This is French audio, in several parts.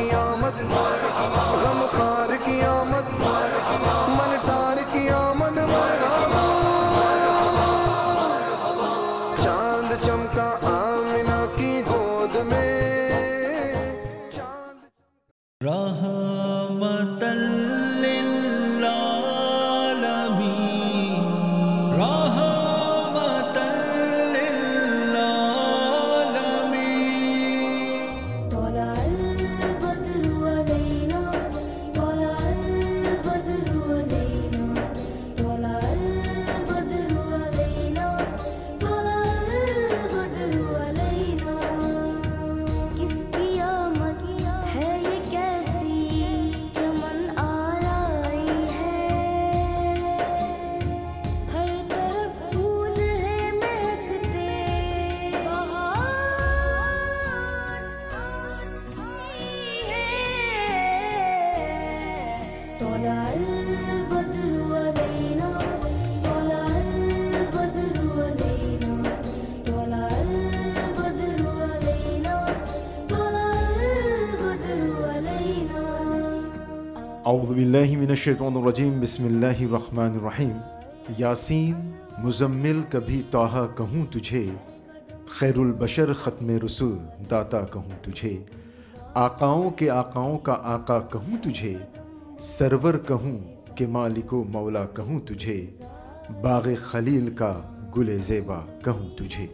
کی آمد غم خار کی آمد من ٹار کی آمد چاند چمکا آمنہ کی گود میں رحمت للعالمین رحمت للعالمین طلع البدر علينا طلع البدر علينا طلع البدر علينا طلع البدر علينا کس کی آمد ہے یہ کیسی چمن آرائی ہے ہر طرف پھول ہے مہکتے بہار طلع البدر علينا طلع البدر علينا طلع البدر علينا طلع البدر علينا اعوذ باللہ من الشیطان الرجیم بسم اللہ الرحمن الرحیم یاسین مزمل کبھی طٰہٰ کہوں تجھے خیر البشر ختم رسول داتا کہوں تجھے آقاؤں کے آقاؤں کا آقا کہوں تجھے سرور کہوں کہ مالک و مولا کہوں تجھے باغ خلیل کا گل زیبا کہوں تجھے۔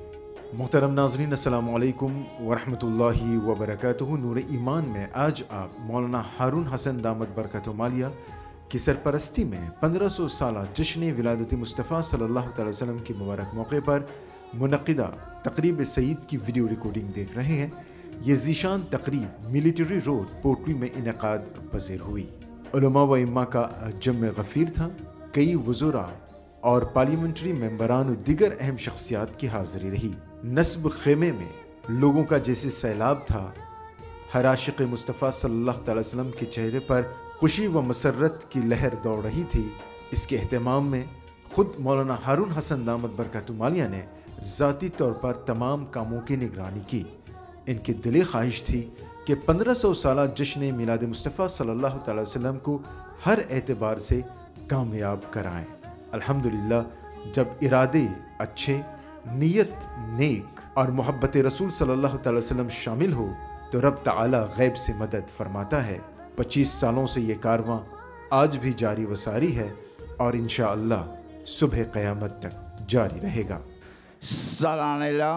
محترم ناظرین السلام علیکم ورحمۃ اللہ وبرکاتہ۔ نور ایمان میں آج آپ مولانا ہارون حسن دامت برکت مالیہ کی سرپرستی میں 1500 سالہ جشن ولادت مصطفیٰ صلی اللہ تعالی وسلم کے مبارک موقع پر منعقدہ تقریب سعید کی ویڈیو ریکارڈنگ دیکھ رہے ہیں۔ یہ ذیشان تقریب ملٹری روڈ پوٹلی میں انعقاد پذیر ہوئی۔ علماء و ائمہ کا جمع غفیر تھا۔ کئی وزراء اور پارلیمنٹری ممبران و دیگر اہم شخصیات کی حاضری رہی۔ نصب خیمے میں لوگوں کا جیسے سیلاب تھا، ہر عاشق مصطفیٰ صلی اللہ تعالی وسلم کے چہرے پر خوشی و مسرت کی لہر دوڑ رہی تھی۔ اس کے اہتمام میں خود مولانا ہارون حسن دامت برکاتہ مالیہ نے ذاتی طور پر تمام کاموں کی نگرانی کی۔ ان کی دلی خواہش تھی کہ 1500 سالہ جشن میلاد مصطفیٰ صلی اللہ تعالی وسلم کو ہر اعتبار سے کامیاب کرائیں۔ الحمدللہ جب ارادے اچھے، نیت نیک اور محبت رسول صلی اللہ تعالی وسلم شامل ہو تو رب تعالی غیب سے مدد فرماتا ہے۔ 25 سالوں سے یہ کارواں آج بھی جاری و ساری ہے اور انشاءاللہ صبح قیامت تک جاری رہے گا۔ Saranella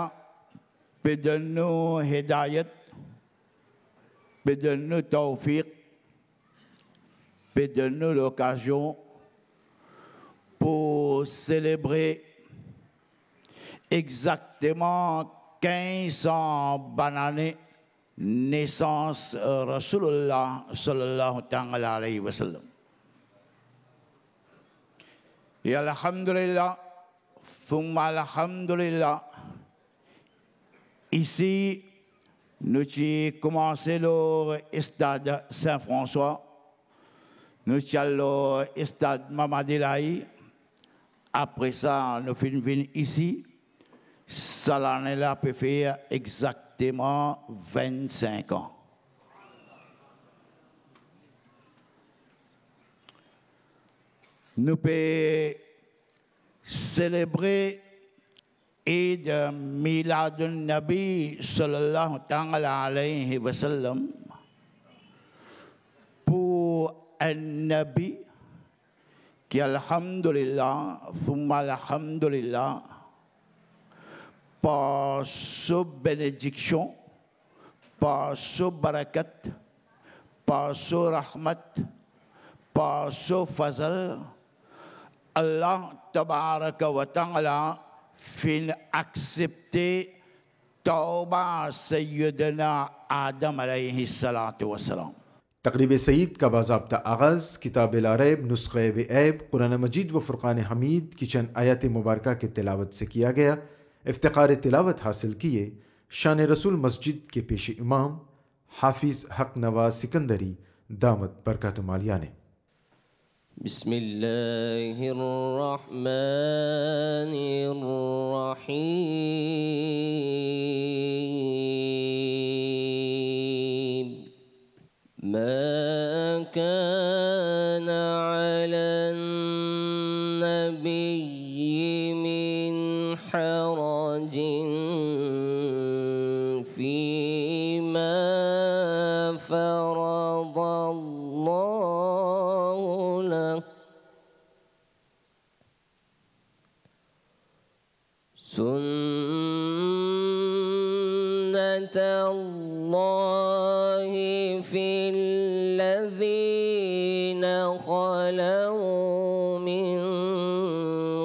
pedannu hidayat, pedannu tawfiq, pedannu l'occasion pour célébrer exactement 1500 bonnes années naissance Rasulullah sallallahu ta'ala alayhi wa sallam. Et alhamdulillah, thumma alhamdulillah, ici, nous avons commencé le stade Saint-François, nous avons le stade Mamadilaï, après ça, nous venons ici, ça l'année là peut faire exactement 25 ans. Nous pouvons célébrer Eid Milad al-Nabi sallallahu ta'ala alayhi wa sallam pour un Nabi qui, alhamdulillah, thumma alhamdulillah, par sa bénédiction, par sa barakat, par sa rahmat, par sa fazal, Allah tabaraka wa ta'ala fin accepter Tawba Sayyidina Adam alayhi salatu wa salam. تقریب سعید کا باضابطہ آغاز کتاب لا ریب نسخہ بے عیب قرآن مجید و فرقان حمید کی چند آیات مبارکہ کے تلاوت سے کیا گیا۔ افتقار تلاوت حاصل کیے شان رسول مسجد کے پیش امام حافظ حق نواز سکندری دامت برکات مالیہ نے۔ بسم اللہ الرحمن الرحیم ما كان على النبي من حرج فيما فرض الله له سنة الله في الذين خلوا من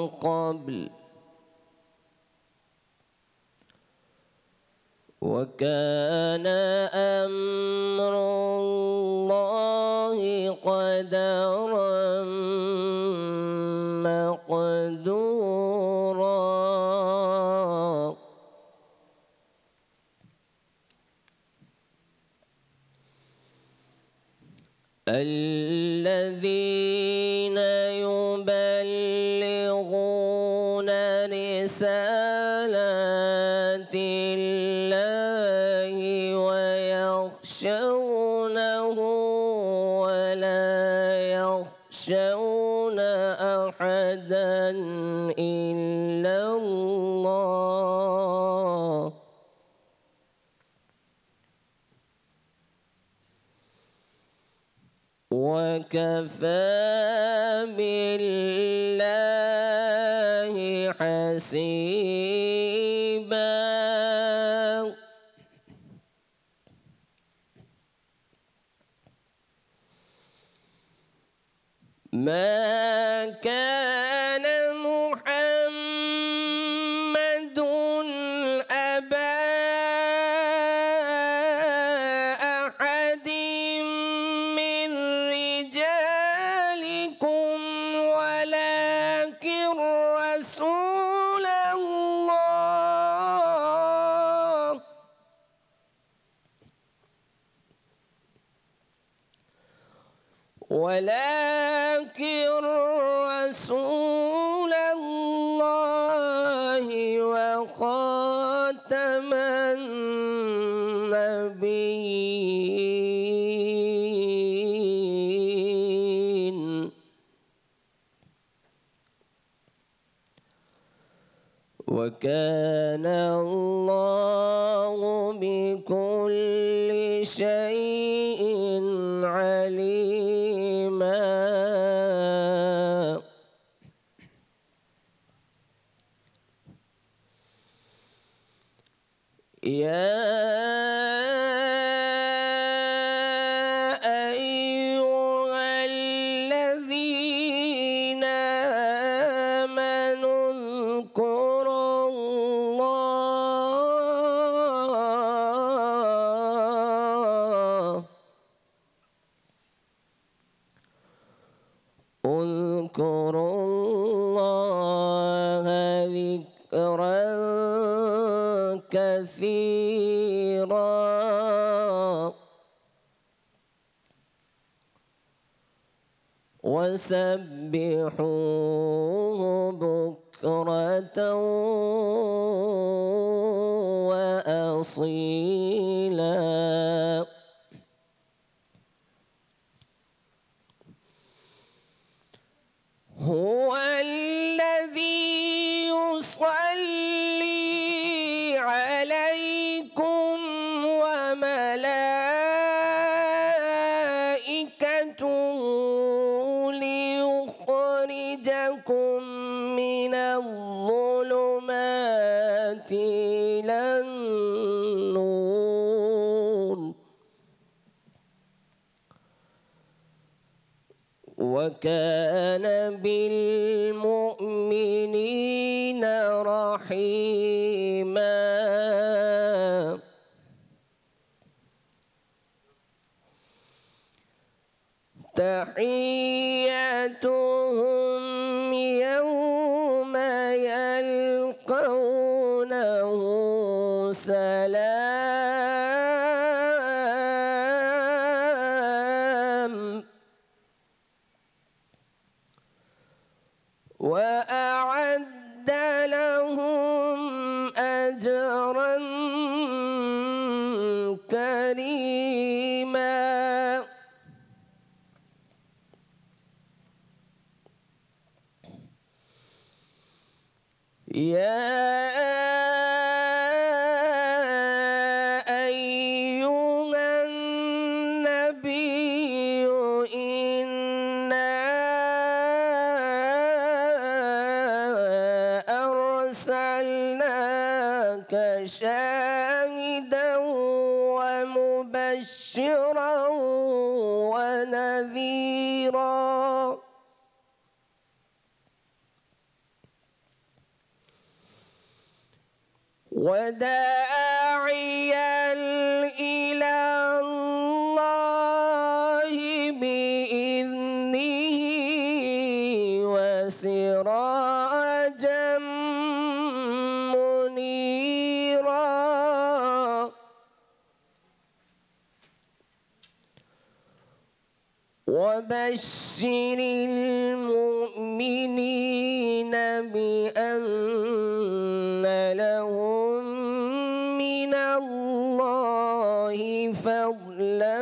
قبل وكان أمر الله قدرا مقدورا الذين يبلغون رسالات الله ويخشونه ولا يخشون أحدا إلا الله وكفى بالله حسيبا ما كان محمد أبا أحد من رجالكم ولكن رسول الله رسول الله وخاتم النبيين وكان الله بكل شيء عليما يا أيها الذين آمنوا اذكروا الله ذكرا كثيرا وسبحوه بكرة وأصيلا هو الذي يصلي عليكم وملائكته ليخرجكم من الظلمات إلى النور وكان بالمؤمنين رحيما تحياتهم يوم يلقونه سلام وأعد لهم أجرا كريما يا أيها النبي إنا أرسلناك شاهدا ومبشرا ونذيرا وداعيا إلى الله بإذنه وسراجا منيرا وبشر المؤمنين بأن لهم من الله فضلا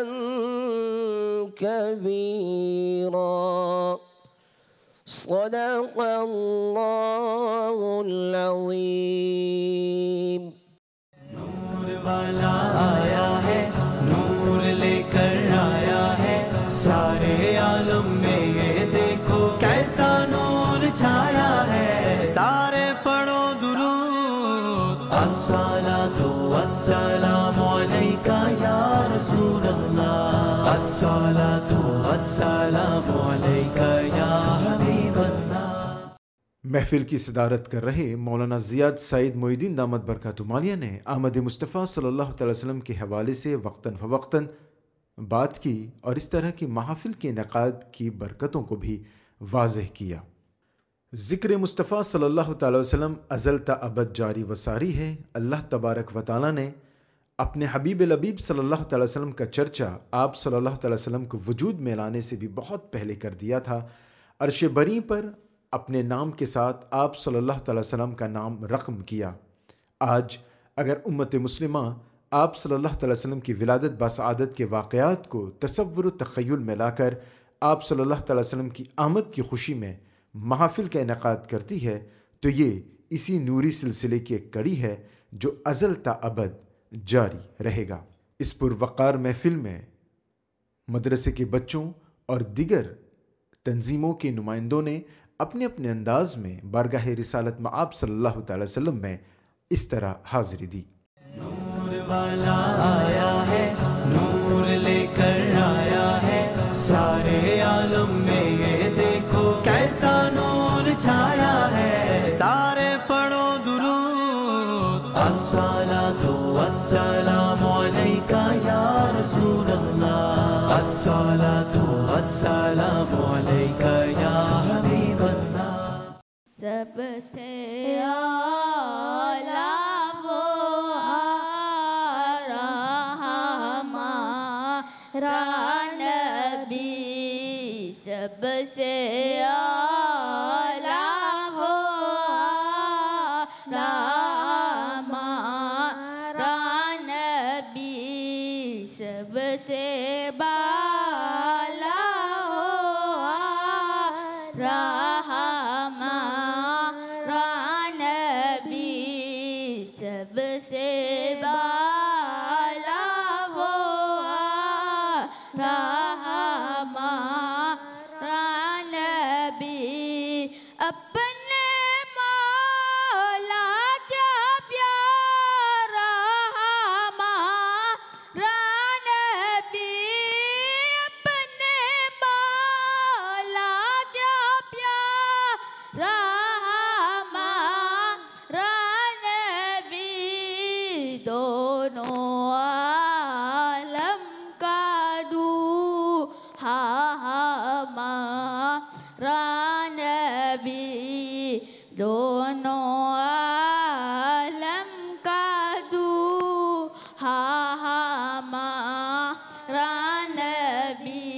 كبيرا صدق الله العظيم نور والا آیا ہے نور لے کر آیا ہے سارے عالم میں یہ دیکھو کیسا نور چھایا ہے سارے پڑھو درود الصلاۃ والسلام علیک یا رسول اللہ الصلاۃ والسلام علیک یا حبیب اللہ۔ محفل کی صدارت کر رہے مولانا زیاد سعید محی الدین دامت برکاتہ عالیہ نے آمد مصطفیٰ صلی اللہ تعالی وسلم کے حوالے سے وقتاً فوقتاً بات کی اور اس طرح کی محافل کے انعقاد کی برکتوں کو بھی واضح کیا۔ ذکر مصطفیٰ صلی اللہ تعالی وسلم ازل تا ابد جاری و ساری ہے۔ اللہ تبارک و تعالی نے اپنے حبیب لبیب صلی اللہ تعالی وسلم کا چرچا آپ صلی اللہ تعالی وسلم کو وجود میں لانے سے بھی بہت پہلے کر دیا تھا۔ عرش بری پر اپنے نام کے ساتھ آپ صلی اللہ تعالی وسلم کا نام رقم کیا۔ آج اگر امت مسلمہ آپ صلی اللہ تعالی وسلم کی ولادت باسعادت کے واقعات کو تصور و تخیل میں لا کر آپ صلی اللہ تعالی وسلم کی آمد کی خوشی میں محافل کا انعقاد کرتی ہے تو یہ اسی نوری سلسلے کی ایک کڑی ہے جو ازل تا ابد جاری رہے گا۔ اس پروقار محفل میں مدرسے کے بچوں اور دیگر تنظیموں کے نمائندوں نے اپنے اپنے انداز میں بارگاہ رسالت میں آپ صلی اللہ تعالی وسلم میں اس طرح حاضری دی۔ نور والا آیا ہے نور لے کر آیا ہے سارے عالم میں یہ دیکھو کیسا نور چھایا ہے سارے پڑھو درود الصلاۃ والسلام علیک یا رسول اللہ الصلاۃ والسلام علیک یا حبیب اللہ۔ سب سے اعلیٰ وہ ہمارا نبی سب سے اعلیٰ وہ ہمارا نبی سب سے بالا ہمارا نبی سب سے بالا وہ ہمارا نبی اپنے مولا کیا پیارا ہمارا نبی اپنے مولا کیا پیارا ہمارا نبی دونوں عالم کا دوحہ ہمارا نبی دونوں عالم کا دوحہ ہمارا نبی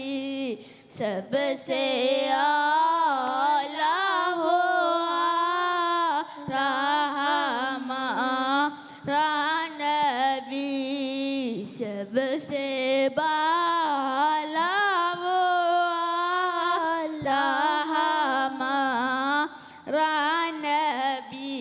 سب سے اعلیٰ وہ ہمارا نبی سب سے بالا وہ ہمارا نبی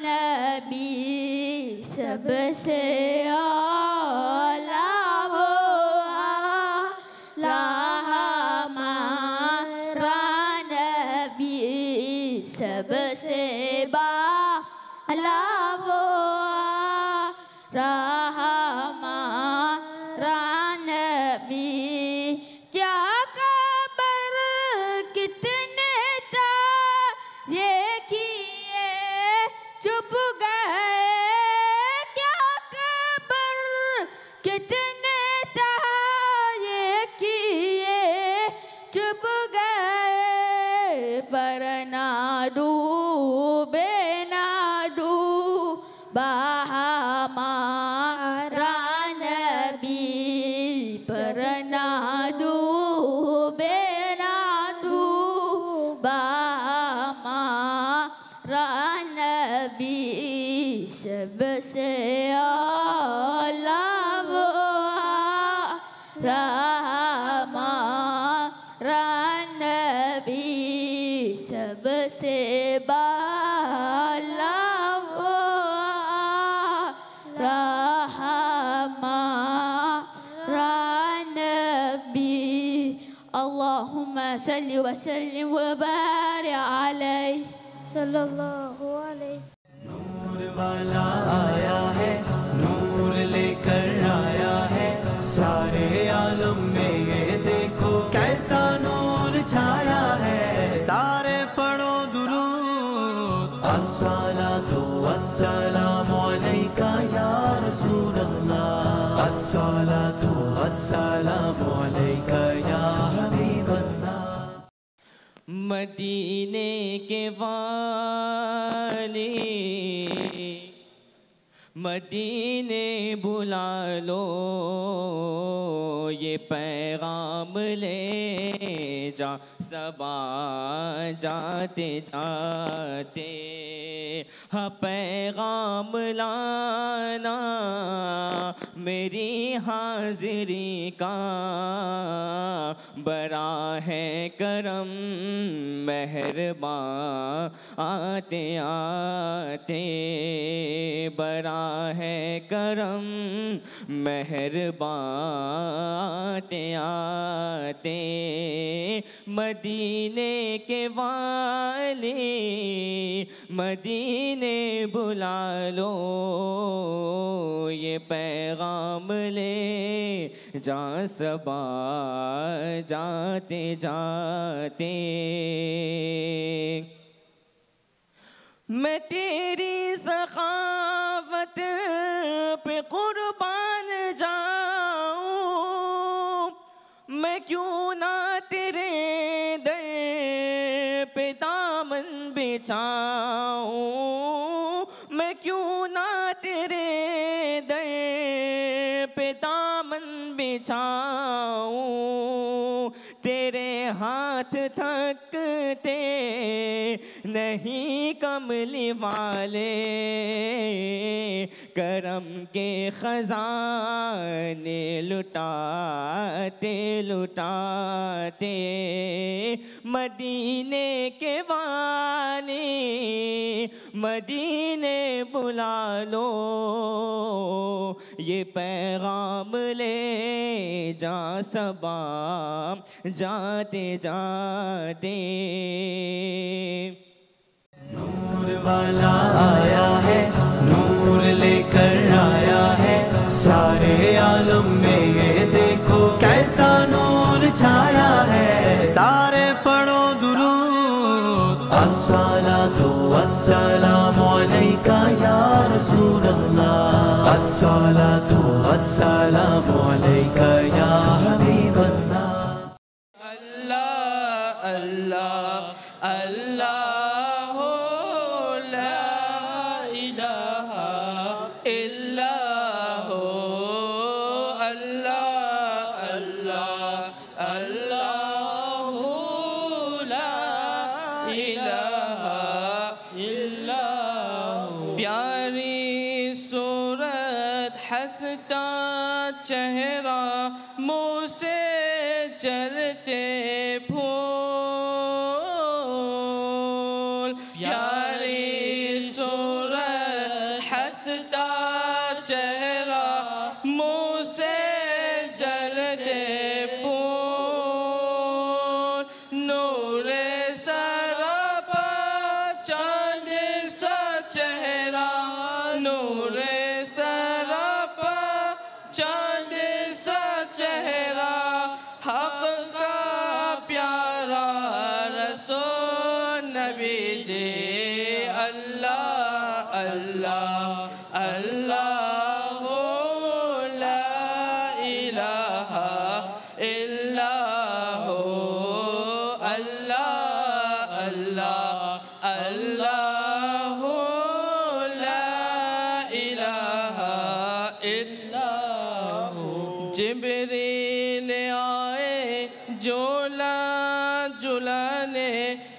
नबी सबसे आला वो आला हमारा नबी सबसे बाला वो आला हमारा नबी क्या कबर कितने तारे किए चुप गए क्या कबर कितने तारे किए चुप गए पर ना डूबे ना डूबा हमारा नबी पर ना डूबे ना डूबा हमारा नबी सबसे आला वो हमारा नबी सबसे बाला वो हमारा नबी अल्लाहुम्मा सल्लि व सल्लिम व बारिक अलैहि सल्लल्लाहु अलैहि नूर वाला आया है नूर लेकर आया है सारे आलम में ये देखो कैसा नूर छाया है सारे पढ़ो दुरूद अस्सलातु वस्सलामु अलैका या रसूल अल्लाह अस्सलातु वस्सलामु अलैका या हबीब अल्लाह मदीने के वाली मदीने बुला लो ये पैगाम ले जा सबा जाते जाते हाँ पैगाम लाना मेरी हाजिरी का बड़ा है करम मेहरबान आते आते बड़ा है करम मेहरबान आते आते मदीने के वाले मदीने बुला लो ये पैगाम ले जा सबा जाते जाते मैं तेरी सखावत पे कुर्बान जाऊं मैं क्यों ना तेरे दर पे दामन बिछाऊं मैं क्यों ना तेरे दर पे दामन बिछाऊं तेरे हाथ थकते नहीं कमली वाले करम के खजाने लुटाते लुटाते मदीने के वाले मदीने बुला लो ये पैगाम ले जा सबा जाते जाते नूर वाला आया है नूर लेकर आया है सारे आलम में ये देखो कैसा नूर छाया है सारे पढ़ो दुरूद अस्सलातु वस्सलामु अलैका या रसूल अल्लाह अस्सलातु वस्सलामु अलैका या हबीब अल्लाह अल्लाह अल्लाह अल्लाह ला इलाहा इल्लल्लाह अल्लाह अल्लाह अल्लाह ला इलाहा इल्लल्लाह प्यारी सूरत हंसता चेहरा मुँह से चलते फूल प्यारी اللہ اللہ لا الہ الا ہو اللہ اللہ اللہ لا الہ الا ہو جبریل آئے جولا جلانے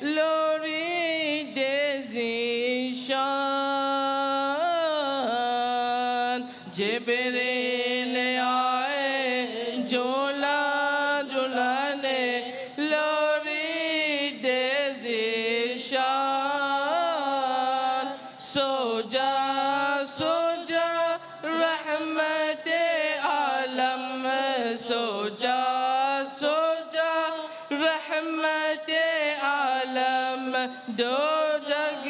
لوری دے ذیشان جبریل آئے جولا جلانے لوری دے ذیشان سو جا رحمت عالم سو جا رحمت عالم دو جگ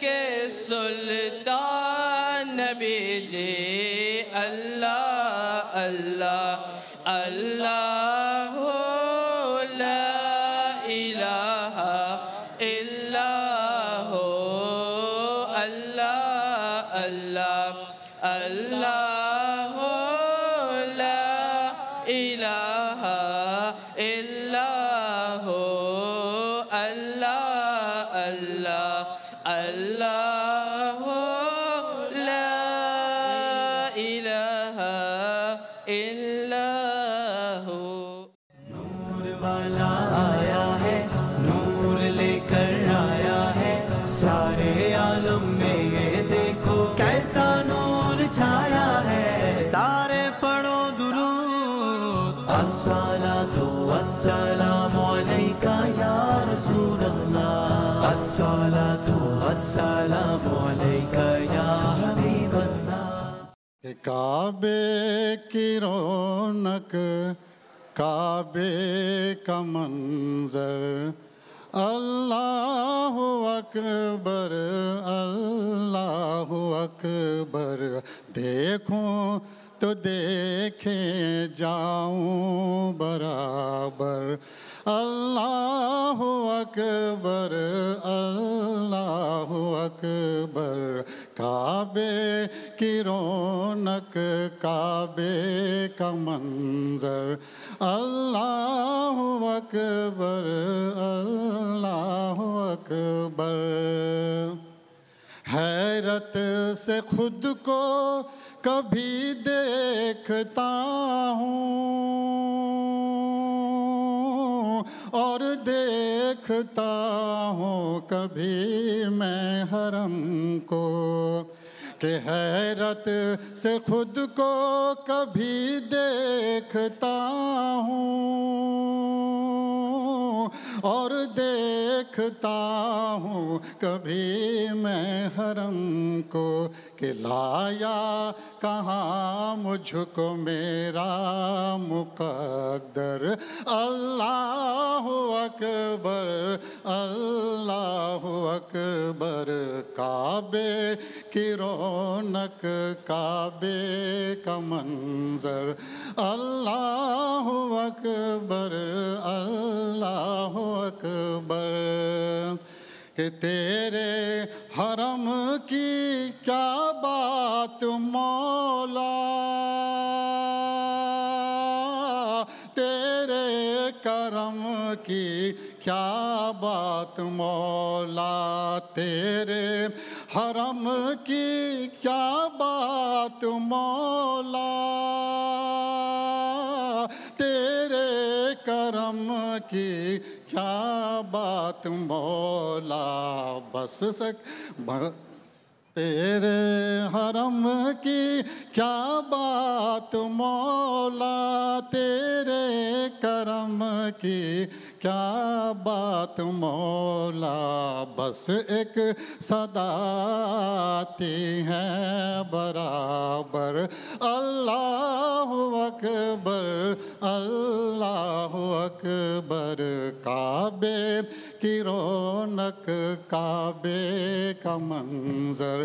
کے سلطان نبی جی اللہ اللہ اللہ لا الہ الا ہو اللہ اللہ اللہ لا الہ الا ہو اللہ اللہ اللہ لا الہ الا ہو نور والا آیا ہے نور لے کر آیا ہے سارے عالم میں یہ دیکھو کیسا نور چھایا ہے سارے پڑھو درود الصلاۃ والسلام علیکہ یا رسول اللہ الصلاۃ والسلام علیکہ یا حبیب اللہ کعبے کی رونق کعبے کا منظر اللہ اکبر اللہ اکبر دیکھوں تو دیکھے جاؤں برابر اللہ اکبر اللہ اکبر کعبے کی رونق کعبے کا منظر اللہ اکبر اللہ اکبر حیرت سے خود کو کبھی دیکھتا ہوں اور دیکھتا ہوں کبھی میں حرم کو کہ حیرت سے خود کو کبھی دیکھتا ہوں اور دیکھتا ہوں کبھی میں حرم کو کہ لایا کہاں مجھ کو میرا مقدر اللہ اکبر اللہ اکبر کعبے کی رونق کعبے کا منظر اللہ اکبر اللہ اکبر کہ تیرے حرم کی کیا بات مولا تیرے کرم کی کیا بات مولا تیرے حرم کی کیا بات مولا تیرے کرم کی کیا بات مولا بس تیرے حرم کی کیا بات مولا تیرے کرم کی کیا بات مولا بس ایک صدا آتی ہے برابر اللہ اکبر اللہ اکبر کعبے کی رونق کعبے کا منظر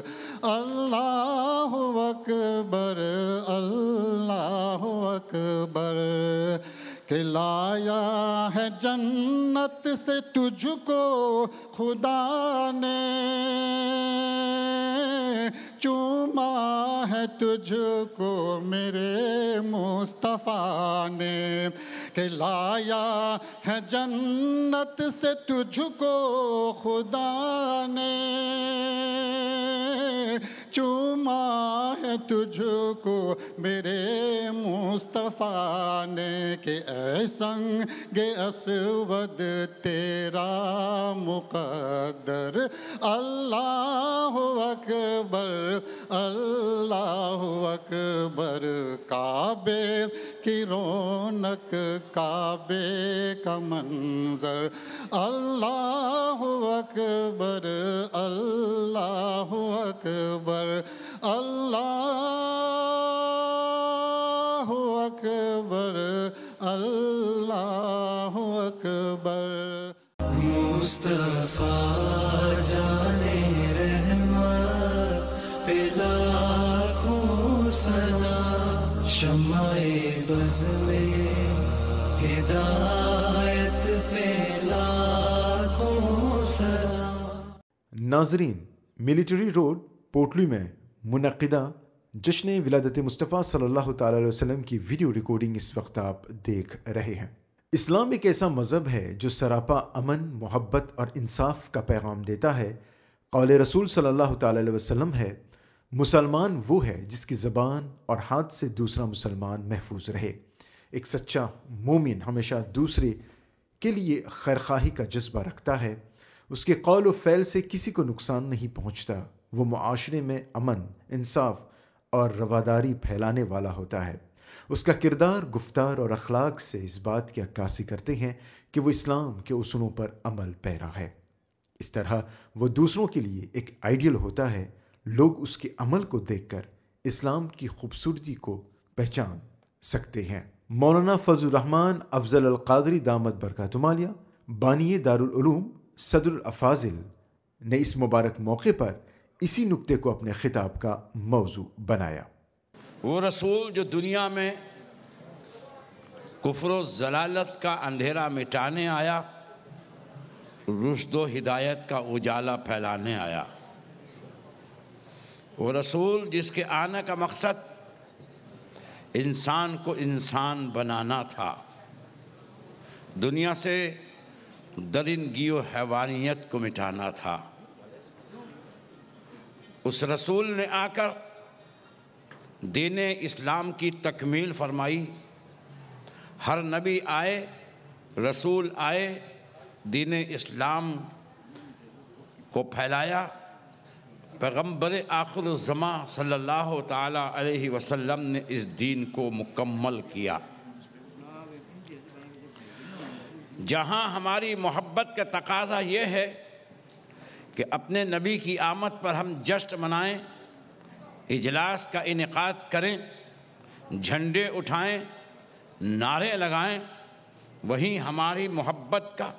اللہ اکبر اللہ اکبر کہ لایا ہے جنت سے تجھ کو خدا نے تجھ کو میرے مصطفیٰ نے، کہ لایا ہے جنت سے تجھ کو خدا نے، چوما ہے تجھ کو میرے مصطفیٰ نے، کہ اے سنگ اسود تیرا مقدر، اللہ اکبر اللہ اکبر، کعبے کی رونق کعبے کا منظر، اللہ اکبر اللہ اکبر اللہ اکبر اللہ اکبر۔ مصطفیٰ جانے رحمت پہ لاکھوں سلام، شمع بز میں ہدایت پہ لاکھوں سلام۔ ناظرین، ملٹری روڈ پورٹلی میں منعقدہ جشن ولادت مصطفیٰ صلی اللہ تعالیٰ علیہ وسلم کی ویڈیو ریکارڈنگ اس وقت آپ دیکھ رہے ہیں۔ اسلام ایک ایسا مذہب ہے جو سراپا امن، محبت اور انصاف کا پیغام دیتا ہے۔ قول رسول صلی اللہ تعالیٰ علیہ وسلم ہے، مسلمان وہ ہے جس کی زبان اور ہاتھ سے دوسرا مسلمان محفوظ رہے۔ ایک سچا مومن ہمیشہ دوسرے کے لیے خیرخواہی کا جذبہ رکھتا ہے، اس کے قول و فعل سے کسی کو نقصان نہیں پہنچتا، وہ معاشرے میں امن، انصاف اور رواداری پھیلانے والا ہوتا ہے۔ اس کا کردار، گفتار اور اخلاق سے اس بات کی عکاسی کرتے ہیں کہ وہ اسلام کے اصولوں پر عمل پیرا ہے۔ اس طرح وہ دوسروں کے لیے ایک آئیڈیل ہوتا ہے۔ لوگ اس کے عمل کو دیکھ کر اسلام کی خوبصورتی کو پہچان سکتے ہیں۔ مولانا فضل الرحمن افضل القادری دامت برکاتہ عالیہ، بانی دارالعلوم، صدر الافاضل نے اس مبارک موقع پر اسی نکتے کو اپنے خطاب کا موضوع بنایا۔ وہ رسول جو دنیا میں کفر و ضلالت کا اندھیرا مٹانے آیا، رشد و ہدایت کا اجالا پھیلانے آیا، وہ رسول جس کے آنے کا مقصد انسان کو انسان بنانا تھا، دنیا سے درندگی و حیوانیت کو مٹانا تھا۔ اس رسول نے آ کر دین اسلام کی تکمیل فرمائی۔ ہر نبی آئے، رسول آئے، دین اسلام کو پھیلایا۔ پیغمبر آخر الزماں صلی اللہ تعالیٰ علیہ وسلم نے اس دین کو مکمل کیا۔ جہاں ہماری محبت کا تقاضا یہ ہے کہ اپنے نبی کی آمد پر ہم جشن منائیں، اجلاس کا انعقاد کریں، جھنڈے اٹھائیں، نعرے لگائیں، وہیں ہماری محبت کا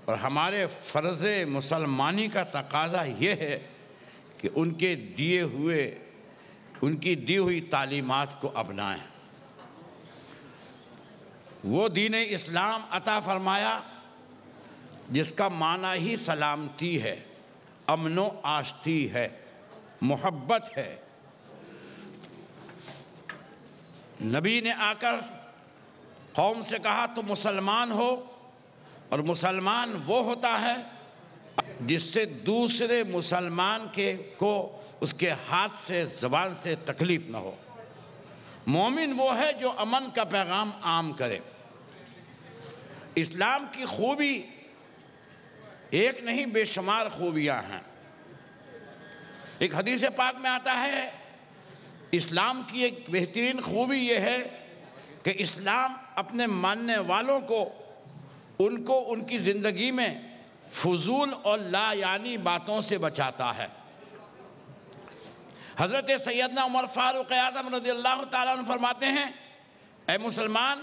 اور ہمارے فرض مسلمانی کا تقاضا یہ ہے کہ ان کی دی ہوئی تعلیمات کو اپنائیں۔ وہ دین اسلام عطا فرمایا جس کا معنی ہی سلامتی ہے، امن و آشتی ہے، محبت ہے۔ نبی نے آ کر قوم سے کہا تم مسلمان ہو، اور مسلمان وہ ہوتا ہے جس سے دوسرے مسلمان کو اس کے ہاتھ سے، زبان سے تکلیف نہ ہو۔ مومن وہ ہے جو امن کا پیغام عام کرے۔ اسلام کی خوبی ایک نہیں، بے شمار خوبیاں ہیں۔ ایک حدیث پاک میں آتا ہے، اسلام کی ایک بہترین خوبی یہ ہے کہ اسلام اپنے ماننے والوں کو ان کی زندگی میں فضول اور لا یعنی باتوں سے بچاتا ہے۔ حضرت سیدنا عمر فاروق اعظم رضی اللہ تعالیٰ عنہ فرماتے ہیں، اے مسلمان،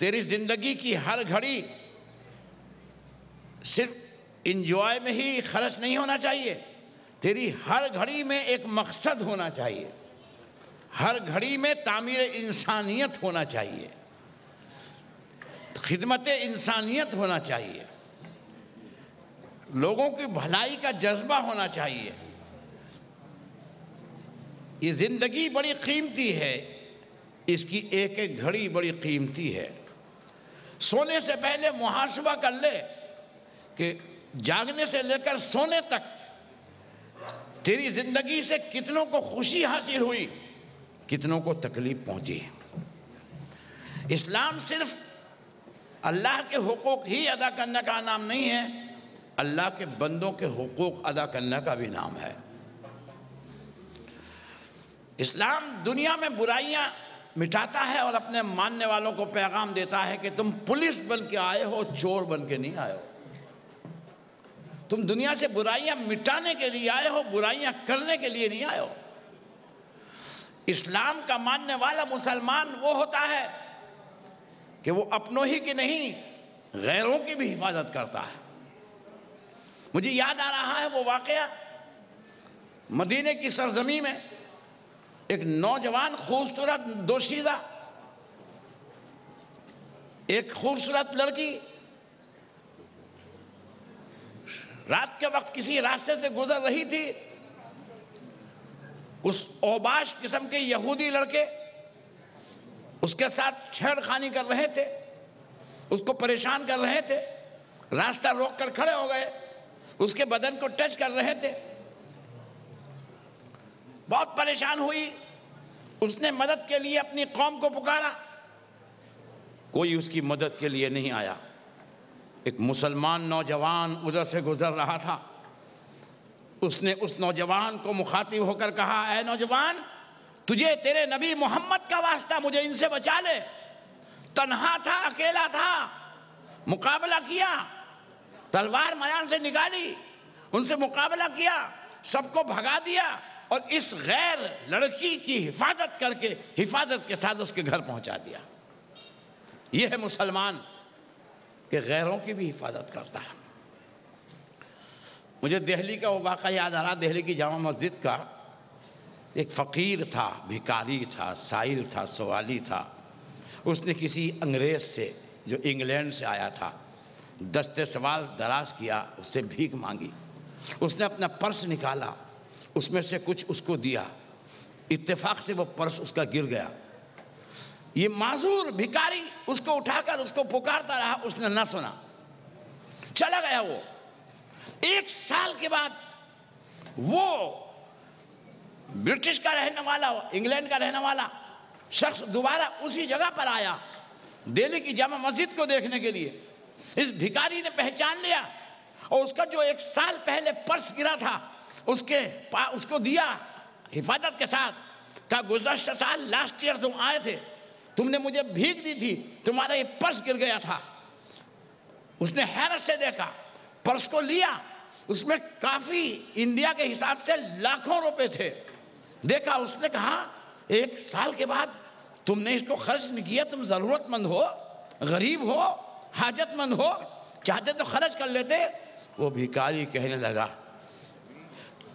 تیری زندگی کی ہر گھڑی صرف انجوائے میں ہی خرچ نہیں ہونا چاہیے، تیری ہر گھڑی میں ایک مقصد ہونا چاہیے، ہر گھڑی میں تعمیر انسانیت ہونا چاہیے، خدمت انسانیت ہونا چاہیے، لوگوں کی بھلائی کا جذبہ ہونا چاہیے۔ یہ زندگی بڑی قیمتی ہے، اس کی ایک ایک گھڑی بڑی قیمتی ہے۔ سونے سے پہلے محاسبہ کر لے کہ جاگنے سے لے کر سونے تک تیری زندگی سے کتنوں کو خوشی حاصل ہوئی، کتنوں کو تکلیف پہنچی۔ اسلام صرف اللہ کے حقوق ہی ادا کرنے کا نام نہیں ہے، اللہ کے بندوں کے حقوق ادا کرنے کا بھی نام ہے۔ اسلام دنیا میں برائیاں مٹاتا ہے اور اپنے ماننے والوں کو پیغام دیتا ہے کہ تم پولیس بن کے آئے ہو، چور بن کے نہیں آئے ہو۔ تم دنیا سے برائیاں مٹانے کے لیے آئے ہو، برائیاں کرنے کے لیے نہیں آئے ہو۔ اسلام کا ماننے والا مسلمان وہ ہوتا ہے کہ وہ اپنوں ہی کی نہیں غیروں کی بھی حفاظت کرتا ہے۔ مجھے یاد آ رہا ہے وہ واقعہ مدینے کی سرزمین میں ایک نوجوان خوبصورت دوشیزہ، ایک خوبصورت لڑکی رات کے وقت کسی راستے سے گزر رہی تھی۔ اس اوباش قسم کے یہودی لڑکے اس کے ساتھ چھیڑ خانی کر رہے تھے، اس کو پریشان کر رہے تھے، راستہ روک کر کھڑے ہو گئے، اس کے بدن کو ٹچ کر رہے تھے۔ بہت پریشان ہوئی، اس نے مدد کے لیے اپنی قوم کو پکارا، کوئی اس کی مدد کے لیے نہیں آیا۔ ایک مسلمان نوجوان ادھر سے گزر رہا تھا، اس نے اس نوجوان کو مخاطب ہو کر کہا، اے نوجوان، تجھے تیرے نبی محمد کا واسطہ مجھے ان سے بچا لے۔ تنہا تھا، اکیلا تھا، مقابلہ کیا، تلوار میدان سے نکالی، ان سے مقابلہ کیا، سب کو بھگا دیا اور اس غیر لڑکی کی حفاظت کر کے حفاظت کے ساتھ اس کے گھر پہنچا دیا۔ یہ ہے مسلمان کہ غیروں کی بھی حفاظت کرتا ہے۔ مجھے دہلی کا وہ واقعہ یاد آ رہا، دہلی کی جامع مسجد کا ایک فقیر تھا، بھکاری تھا، سائل تھا، سوالی تھا۔ اس نے کسی انگریز سے جو انگلینڈ سے آیا تھا دست سوال دراز کیا، اس سے بھیک مانگی۔ اس نے اپنا پرس نکالا، اس میں سے کچھ اس کو دیا، اتفاق سے وہ پرس اس کا گر گیا۔ یہ معذور بھکاری اس کو اٹھا کر اس کو پکارتا رہا، اس نے نہ سنا، چلا گیا۔ وہ 1 سال کے بعد وہ برٹش کا رہنے والا، انگلینڈ کا رہنے والا شخص دوبارہ اسی جگہ پر آیا دہلی کی جامع مسجد کو دیکھنے کے لیے۔ اس بھکاری نے پہچان لیا اور اس کا جو 1 سال پہلے پرس گرا تھا اس کو دیا حفاظت کے ساتھ، کہا گزشتہ سال لاسٹ ایئر تم آئے تھے، تم نے مجھے بھیک دی تھی، تمہارا یہ پرس گر گیا تھا۔ اس نے حیرت سے دیکھا، پرس کو لیا، اس میں کافی انڈیا کے حساب سے لاکھوں روپے تھے۔ دیکھا، اس نے کہا 1 سال کے بعد تم نے اس کو خرچ نہیں کیا، تم ضرورت مند ہو، غریب ہو، حاجت مند ہو، چاہتے تو خرچ کر لیتے۔ وہ بھکاری کہنے لگا،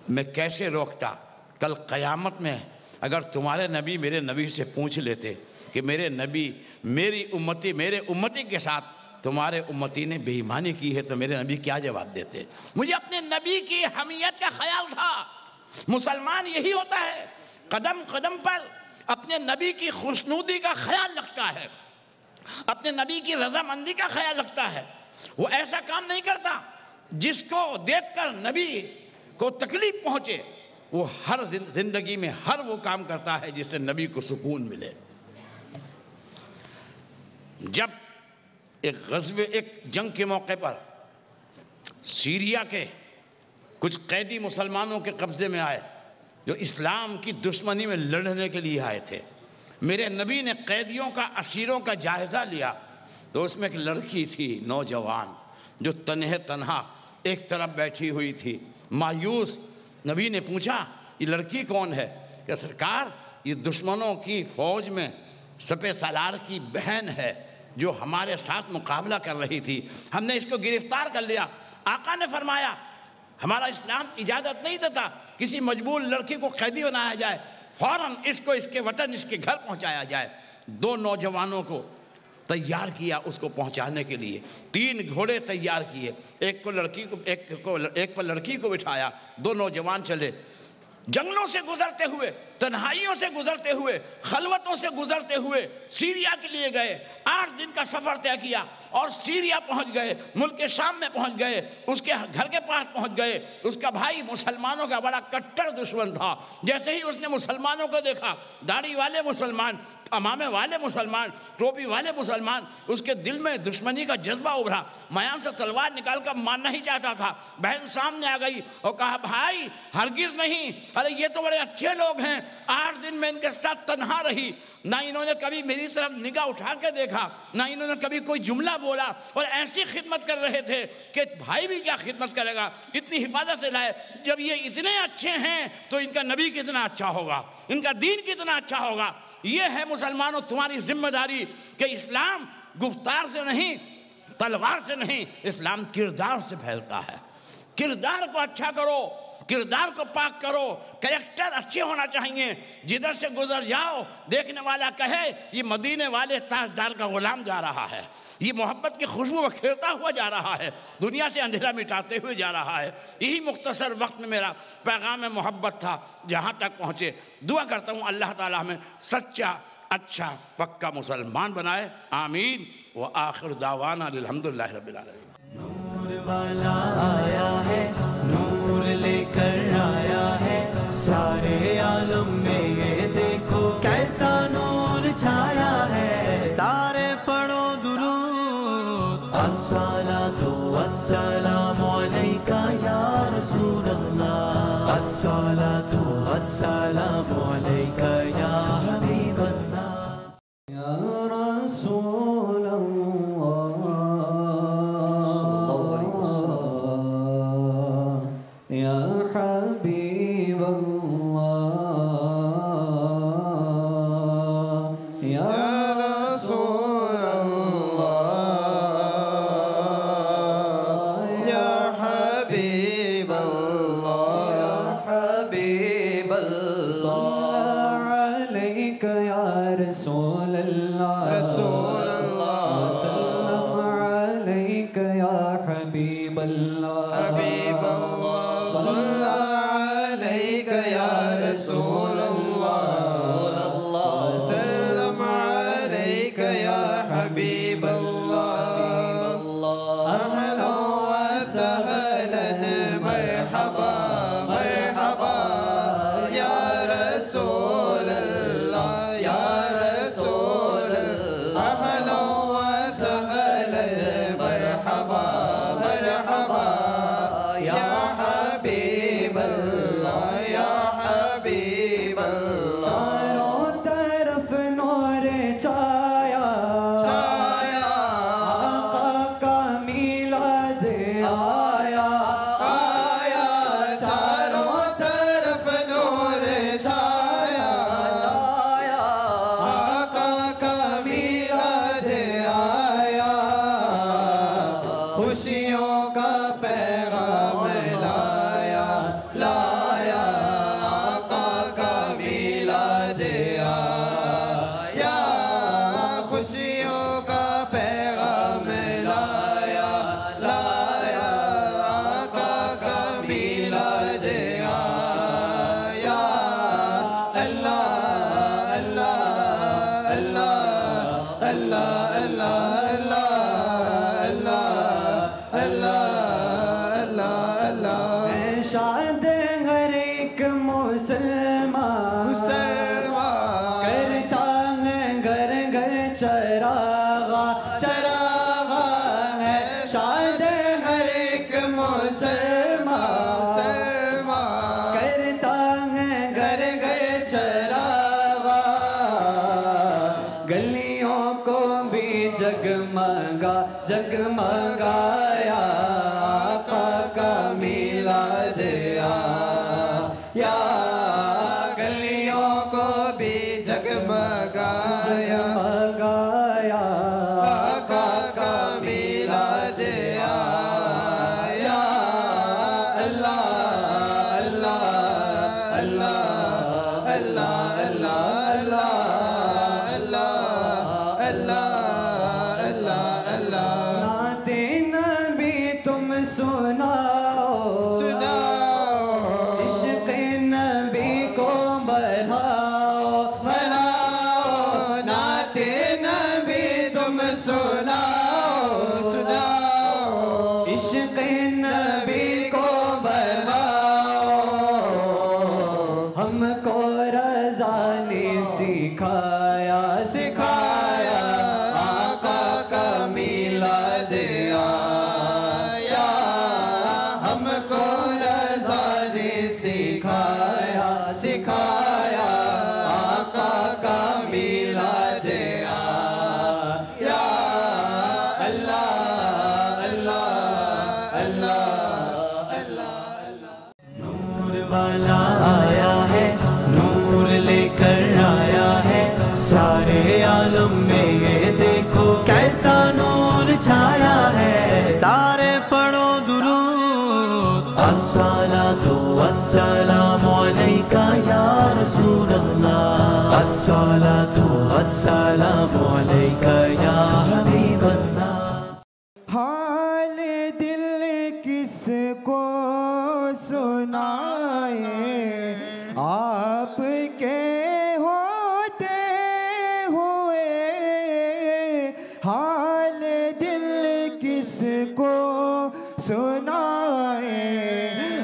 میں کیسے روکتا؟ کل قیامت میں اگر تمہارے نبی میرے نبی سے پوچھ لیتے کہ میرے نبی میرے امتی کے ساتھ تمہارے امتی نے بے ایمانی کی ہے تو میرے نبی کیا جواب دیتے؟ مجھے اپنے نبی کی حمیت کا خیال تھا۔ مسلمان یہی ہوتا ہے، قدم قدم پر اپنے نبی کی خوشنودی کا خیال رکھتا ہے، اپنے نبی کی رضامندی کا خیال رکھتا ہے۔ وہ ایسا کام نہیں کرتا جس کو دیکھ کر نبی کو تکلیف پہنچے۔ وہ ہر زندگی میں ہر وہ کام کرتا ہے جس سے نبی کو سکون ملے۔ جب ایک جنگ کے موقع پر سیریا کے کچھ قیدی مسلمانوں کے قبضے میں آئے جو اسلام کی دشمنی میں لڑنے کے لیے آئے تھے، میرے نبی نے قیدیوں کا، اسیروں کا جائزہ لیا تو اس میں ایک لڑکی تھی نوجوان جو تنہا ایک طرف بیٹھی ہوئی تھی، مایوس۔ نبی نے پوچھا یہ لڑکی کون ہے؟ کہ سرکار یہ دشمنوں کی فوج میں سپہ سالار کی بہن ہے جو ہمارے ساتھ مقابلہ کر رہی تھی، ہم نے اس کو گرفتار کر لیا۔ آقا نے فرمایا ہمارا اسلام اجازت نہیں دیتا کسی مجبور لڑکی کو قیدی بنایا جائے، فوراً اس کو اس کے وطن، اس کے گھر پہنچایا جائے۔ 2 نوجوانوں کو تیار کیا اس کو پہنچانے کے لیے، 3 گھوڑے تیار کیے، ایک پر لڑکی کو بٹھایا، 2 نوجوان چلے۔ جنگلوں سے گزرتے ہوئے تنہائیوں سے گزرتے ہوئے، خلوتوں سے گزرتے ہوئے سیریا کے لیے گئے، 8 دن کا سفر طے کیا اور سیریا پہنچ گئے، ملک شام میں پہنچ گئے، اس کے گھر کے پاس پہنچ گئے۔ اس کا بھائی مسلمانوں کا بڑا کٹر دشمن تھا، جیسے ہی اس نے مسلمانوں کو دیکھا، داڑھی والے مسلمان، امامے والے مسلمان، ٹوپی والے مسلمان، اس کے دل میں دشمنی کا جذبہ ابھرا، میان سے تلوار نکال کر مارنا ہی چاہتا تھا۔ بہن سامنے آ گئی اور کہا بھائی ہرگز نہیں، ارے یہ تو بڑے اچھے لوگ ہیں، 8 دن میں ان کے ساتھ تنہا رہی، نہ انہوں نے کبھی میری طرف نگاہ اٹھا کے دیکھا، نہ انہوں نے کبھی کوئی جملہ بولا، اور ایسی خدمت کر رہے تھے کہ بھائی بھی کیا خدمت کرے گا، اتنی حفاظت سے لائے۔ جب یہ اتنے اچھے ہیں تو ان کا نبی کتنا اچھا ہوگا، ان کا دین کتنا اچھا ہوگا۔ یہ ہے مسلمانوں تمہاری ذمہ داری کہ اسلام گفتار سے نہیں، تلوار سے نہیں، اسلام کردار سے پھیلتا ہے۔ کردار کو اچھا کرو، کردار کو پاک کرو، کریکٹر اچھے ہونا چاہیے۔ جدھر سے گزر جاؤ دیکھنے والا کہے یہ مدینے والے تاجدار کا غلام جا رہا ہے، یہ محبت کی خوشبو بکھیرتا ہوا جا رہا ہے، دنیا سے اندھیرا مٹاتے ہوئے جا رہا ہے۔ یہی مختصر وقت میں میرا پیغام محبت تھا، جہاں تک پہنچے۔ دعا کرتا ہوں اللہ تعالیٰ ہمیں سچا، اچھا، پکا مسلمان بنائے، آمین۔ وآخر دعوانا الحمدللہ رب العالمین۔ نور والا آیا ہے، نور لے کر آیا ہے، سارے عالم میں یہ دیکھو کیسا نور چھایا ہے۔ سارے پڑھو درود، الصلاۃ والسلام علیکہ یا رسول اللہ، الصلاۃ والسلام علیکہ یا حبیب اللہ۔ یا رسول یا حبیب اللہ، یا رسول اللہ، یا حبیب اللہ، یا حبیب اللہ، صلی علیک یا رسول اللہ، رسول اللہ، سلم علیک یا حبیب اللہ، حبیب اللہ، صلی علیک یا رسول اللہ، سلم علیک یا حبیب اللہ، اہلا و سہلا مرحبا مرحبا یا رسول اللہ، یا رسول اللہ، اہلا و سہلا مرحبا مرحبا یا حبیب اللہ، یا حبیب اللہ۔ چاروں طرف نور چھایا چھایا، آقا کا میلاد آیا آیا، چاروں طرف نور چھایا چھایا، آقا کا میلاد آیا، خوشیوں کا پیغام لایا لایا، آقا کا میلاد آیا، خوشیوں کا پیغام لایا لایا، آقا کا میلاد آیا۔ اللہ اللہ اللہ اللہ اللہ اللہ اللہ اللہ اللہ، شاد ہر ایک مسلمان کرتا ہے گھر گھر چراغا چراغا ہے، شاد ہر ایک مسلمان کرتا ہے گھر گھر چراغا، گلیوں کو بھی جگمگا جگمگایا، آقا کا میلاد آیا، گلیوں کو بھی جگمگایا گایا، آقا کا میلاد آیا۔ اللہ اللہ اللہ اللہ اللہ اللہ اللہ اللہ اللہ، نعت نبی تم ہم کو رضا نے سکھایا سکھایا آقا کا میلاد آیا ہم کو رضا نے سکھایا سکھایا آقا کا میلاد آیا اللہ اللہ اللہ نور والا آیا ہے نور لے کر آیا ہے سارے عالم میں یہ دیکھو کیسا نور چھایا ہے سارے پڑھو درود الصلاۃ والسلام علیکہ یا رسول اللہ الصلاۃ والسلام علیکہ یا حبیب اللہ حال دل کس کو سنائے آپ کے ہوتے ہوئے حال دل کس کو سنائے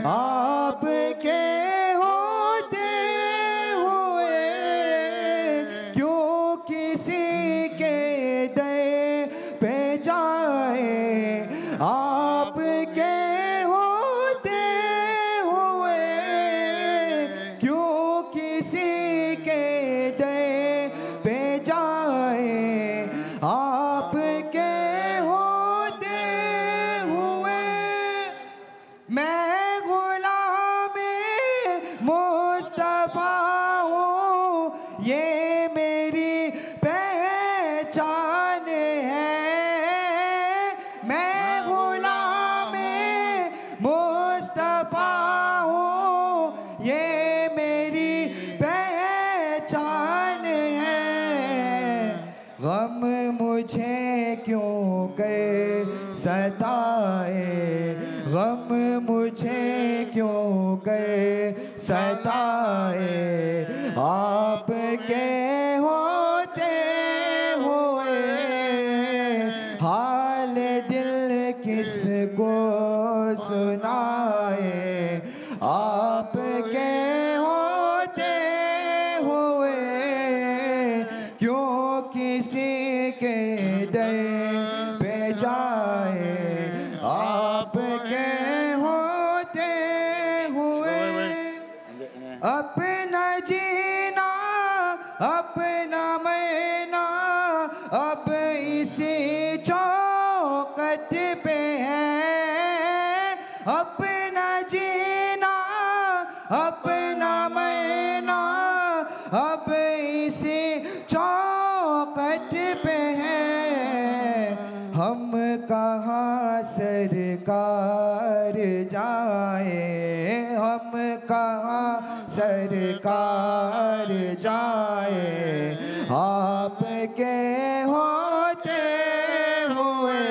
آپ کے ہوتے ہوئے کیوں کسی کے در پہ جائے آپ کے ہوتے ہوئے کیوں کسی کے در پہ جائے آپ کے ہوتے ہوئے میں غلام مصطفیٰ ہوں یہ میری پہچان ہے میں غلام مصطفیٰ ہوں یہ میری پہچان ہے غم مجھے کیوں کہ ستائے غم مجھے کیوں کہ ستائے آپ کے ہوتے ہوئے حال دل کس کو سنائے آپ کے ہوتے ہوئے کیوں کسی کے در پہ جائے آپ کے ہوتے ہوئے اپنا جینا اپنا مرنا اب اسی چوکٹ پہ ہے اپنا جینا اپنا مرنا اب اسی چوکٹ پہ ہے ہم کہاں سرکار جائے ہم کہاں سرکار جائے آپ کے ہوتے ہوئے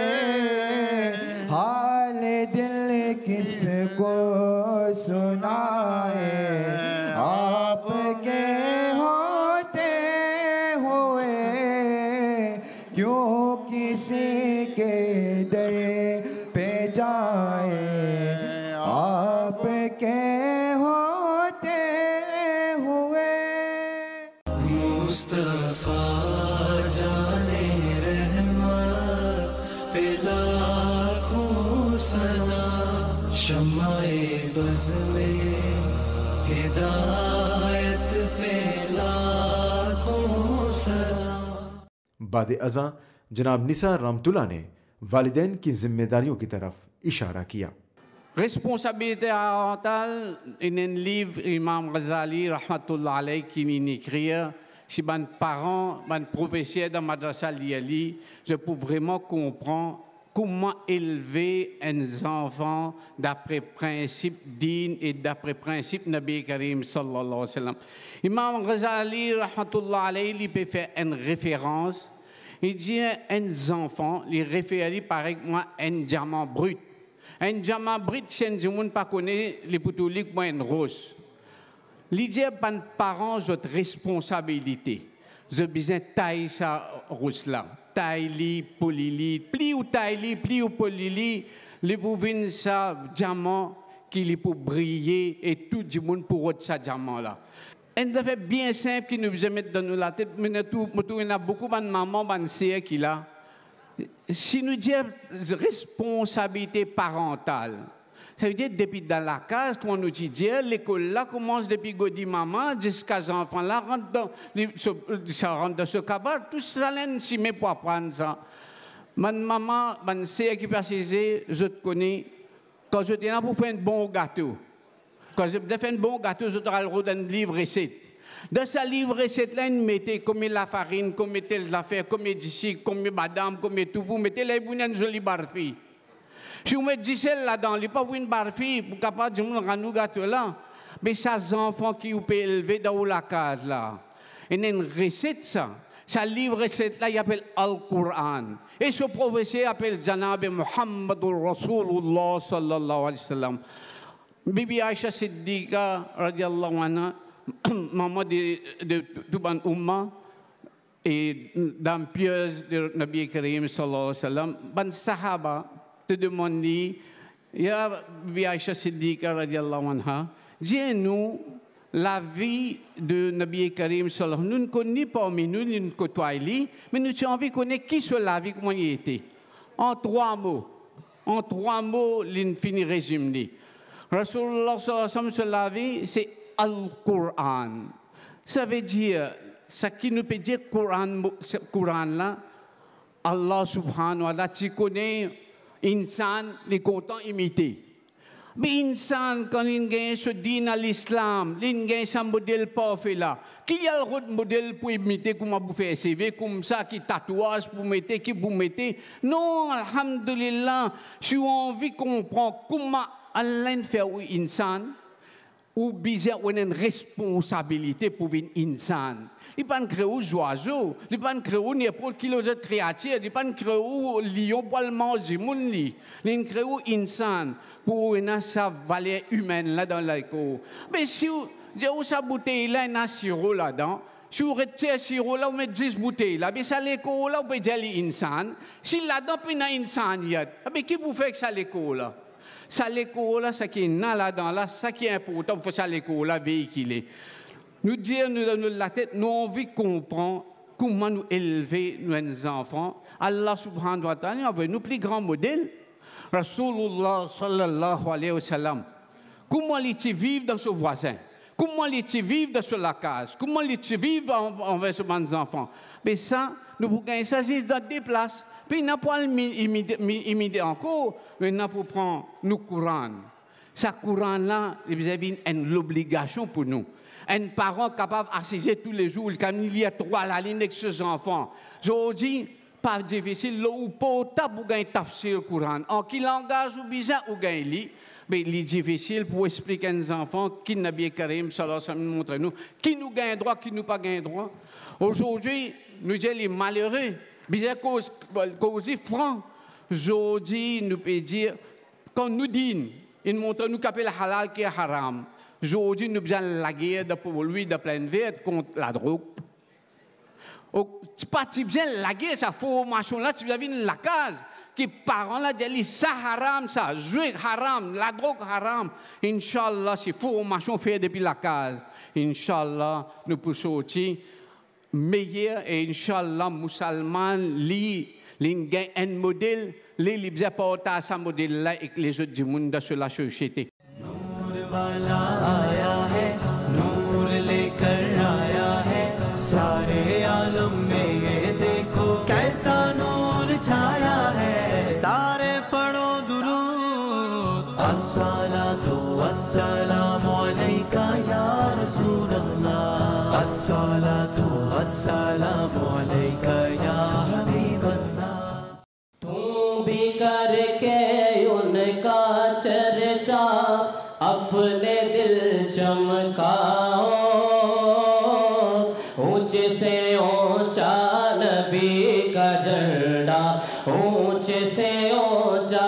حال دل کس کو سنائے آپ کے ہوتے ہوئے کیوں کسی کے در پہ جائے آپ کے ہوتے ہوئے مصطفیٰ جانے رحمت پہ لاکھوں سلام شمع بز میں ہدایت پہ لاکھوں سلام بعد ازاں جناب نثار رحمۃ اللہ نے والدین کی ذمہ داریوں کی طرف اشارہ کیا. Responsabilitatal in un livre Imam Ghazali rahmatullah alayh qui m'écrire si ban parents, ban professeurs dans Madrasa Liali, je peux vraiment comprendre comment élever un enfant d'après principe din et d'après principe Nabi Karim sallallahu alayhi wa sallam. Imam Ghazali rahmatullah alayh il peut faire une référence. Il dit un enfant, il réfère pareil moi un diamant brut. Un diamant brut, si tout le monde ne connaît les poutouliques, moi un rose. L'idée par parents, votre responsabilité. Je besoin taille ça rose là, taille polili, pli ou taille, pli ou polili, les bouvines ça diamant qui est pour briller et tout le monde pour autre ça diamant là. Un fait bien simple qui nous mettre dans la tête, mais il y a beaucoup de mamans, de sœurs qui là. Si nous disons responsabilité parentale, ça veut dire depuis dans la case, comme on nous dit, l'école là commence depuis Godi maman jusqu'à les enfants là rentrent dans ce cabal, tout ça là si mais pour apprendre ça. Ma maman, ma sœur qui précisait, je te connais, quand je là pour faire un bon gâteau. Quand je fais un bon gâteau, je te raconte un livre recette. Dans ce livre recette là, il mettait comme la farine, comme telle affaire, comme d'ici, comme madame, comme tout, vous mettez là pour une jolie barfi. Si vous mettez celle là-dedans, il n'y a pas une barfi pour capable de rendre gâteau là. Mais ces enfants qui vous peuvent élever dans la case là, il y a une recette ça. Ce livre recette là, il appelle Al-Qur'an. Et ce professeur appelle Janab Muhammadur Rasulullah sallallahu alayhi wa sallam. Bibi Aisha Siddiqa radiallahu anha, maman de Touban Oumma et dame pieuse de Nabi Karim sallallahu alayhi wa sallam, ban sahaba te demande, ya Bibi Aisha Siddiqa radiallahu anha, dis-nous la vie de Nabi Karim sallallahu alayhi wa sallam. Nous ne connaissons pas parmi nous, nous ne côtoyons, mais nous avons envie de connaître qui sur la vie, comment il était. En trois mots, l'infini résumé. Rasulullah sallallahu alayhi wa sallam sur la vie, c'est Al-Qur'an. Ça veut dire, ce qui nous peut dire Qur'an là, Allah subhanahu wa ta'ala, tu connais, insan, les contents imités. Mais insan, quand il gagne ce din à l'islam, il gagne ce modèle parfait là, qui a le modèle pour imiter, comment vous faites CV, comme ça, qui tatouage pour mettre, qui vous mettez. Non, alhamdulillah, si on a envie de comprendre comment Allah fait un insan, ou bien on a une responsabilité pour un insan. Il ne peut pas créer un oiseau, il ne peut pas créer n'importe quelle autre créature, il ne peut pas créer un lion pour le manger, il peut créer un insan pour une sa valeur humaine là dans l'écho. Mais si vous avez sa bouteille là, il y a un sirop là-dedans. Si vous retirez le sirop là, vous mettez 10 bouteilles là, mais ça l'écho là, vous pouvez dire l'insan. Si là-dedans, il y a une insanité, mais qui vous fait que ça l'écho là? Ça l'écho là, ça qui est là-dedans là, ça qui est important, il faut ça l'écho là véhiculer. Nous dire, nous donner la tête, nous avons envie de comprendre comment nous élever nos enfants. Allah subhanahu wa ta'ala a nous plus grand modèle. Rasulullah sallallahu alayhi wa sallam. Comment il vivre dans ce voisin? Comment il vivre dans ce case? Comment il vivre envers ses enfants? Mais ça, nous pouvons gagner ça juste dans des places. Puis il n'a pas imiter encore, mais il n'a pas prendre nos Coran. Ce Coran-là, il y a l'obligation pour nous. Un parent capable d'assister tous les jours, quand il y a 3 la ligne avec ses enfants. Je dis, pas difficile, ou pas pour gagner tafsir le Coran. En qui langage ou bizarre ou gagner, mais il est difficile pour expliquer aux enfants qui Nabi Karim sallallahu alayhi wa sallam montre nous, qui nous gagne droit, qui nous pas gagne droit. Aujourd'hui, nous disons les malheureux, bizarre cause franc. Aujourd'hui, nous peut dire, quand nous disons, il montre nous qu'appelle halal qui est haram. Aujourd'hui, nous avons la guerre pour lui de pleine verte contre la drogue. Tu pas bien la guerre, sa formation là, tu viens la case. Qui parents là disent ça haram, ça jouer haram, la drogue haram. Inch'Allah, c'est formation faite depuis la case. Inch'Allah, nous pouvons sortir meilleur et Inch'Allah, musulman, un modèle, les libres portent à ce modèle là et les autres du monde de la société. वाला आया है नूर लेकर आया है सारे आलम में ये देखो कैसा नूर छाया है सारे पढ़ो दुरूद अस्सलातु वस्सलामु अलैका या रसूल अल्लाह अस्सलातु वस्सलामु अलैका या हबीब अल्लाह तू भी करके उनका चर्चा अपने दिल चमकाओ ऊंचे से ऊंचा नबी का झंडा ऊंचे से ऊंचा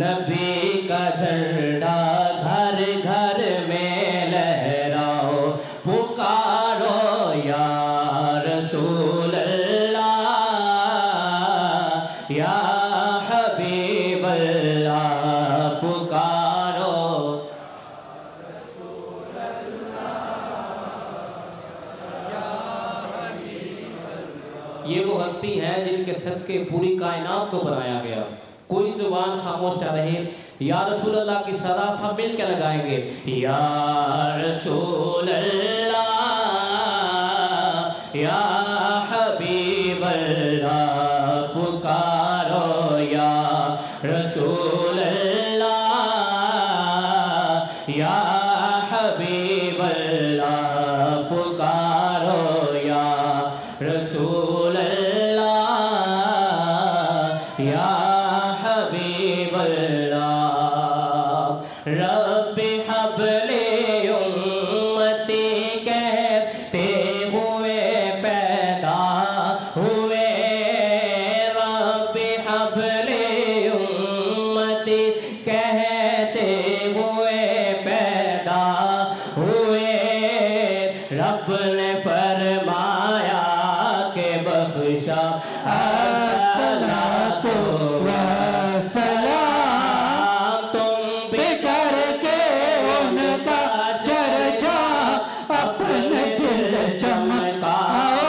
नबी का झंडा घर घर में लहराओ पुकारो या रसूल अल्लाह या हबीब अल्लाह पुकारो یہ وہ ہستی ہیں جن کے صدقے پوری کائنات کو بنایا گیا. کوئی زبان خاموش نہ رہے. یا رسول اللہ کی صدا سب مل کے لگائیں گے. یا رسول اللہ یا حبیب اللہ پکارو یا رسول اللہ یا حبیب اللہ پکارو یا رسول اللہ یا حبیب اللہ. رب حبل امتی کہتے ہوئے پیدا ہوئے. رب حبل امتی کہتے ہوئے پیدا ہوئے. رب نے فرمایا کہ بخشا الصلاۃ والسلام. تم بھی کر کے ان کا چرچا اپنے دل چمکاؤ.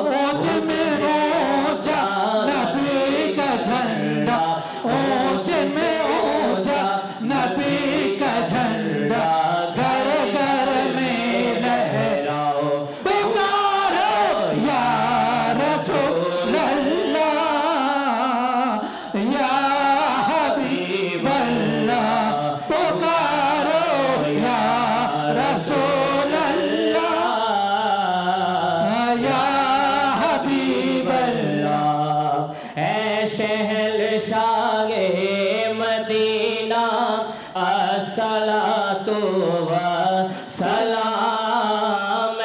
اونچ میں اونچا نبی کا جھنڈا, اونچ میں اونچا نبی کا جھنڈا گھر گھر میں لہراؤ. پکارو یا رسول اللہ یا حبیب اللہ. پکارو یا رسول اللہ یا حبیب اللہ. اے شہنشاہ مدینہ الصلاۃ والسلام.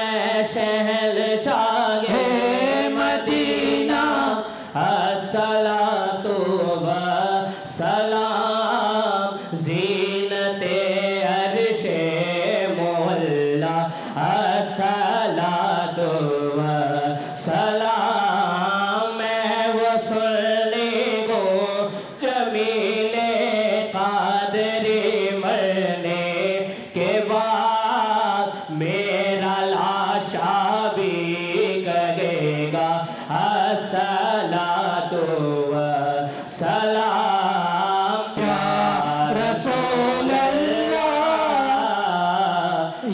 اے شہنشاہ مدینہ الصلاۃ والسلام. زینت عرش مولا الصلاۃ والسلام. میں وصلی کو جمیل قادری مرنے کے بعد میرا لاشا بھی کہے گا الصلاۃ والسلام. یا رسول اللہ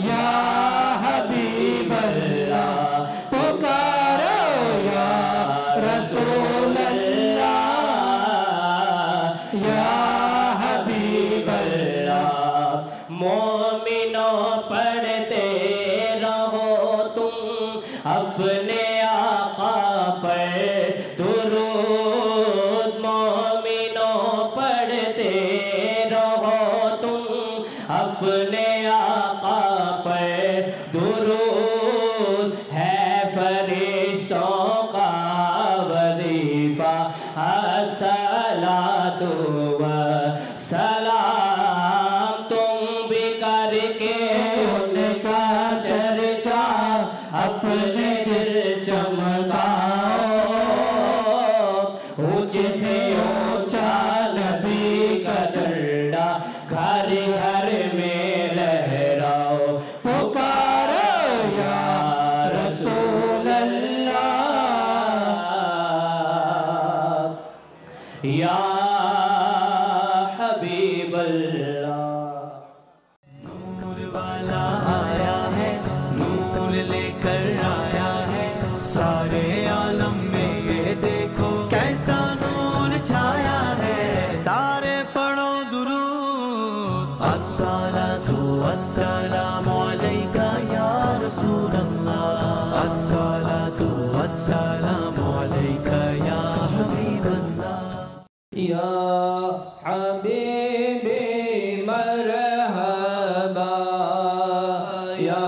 یا حبیب اللہ پکارو یا رسول اللہ یا حبیب اللہ. مومنوں پڑھتے رہو تم اپنے آقا پر درود. مومنوں پڑھتے رہو تم اپنے آقا پر درود. ہے فرشتوں کا وظیفہ الصلاۃ والسلام. تم بھی کر کے ان کا چرچا اپنے دل چمکاؤ. اونچ سے اونچا نبی کا جھنڈا گھر گھر میں لہراؤ. پکارو یا رسول اللہ یا حبیب اللہ. نور والا آیا ہے, نور لے کر آیا ہے. سارے عالم میں یہ دیکھو کیسا نور چھایا ہے. سارے پڑھو درود. الصلاۃ والسلام علیکہ یا رسول اللہ. الصلاۃ والسلام علیکہ یا حبیب اللہ. یا حبیبی مرحبا یا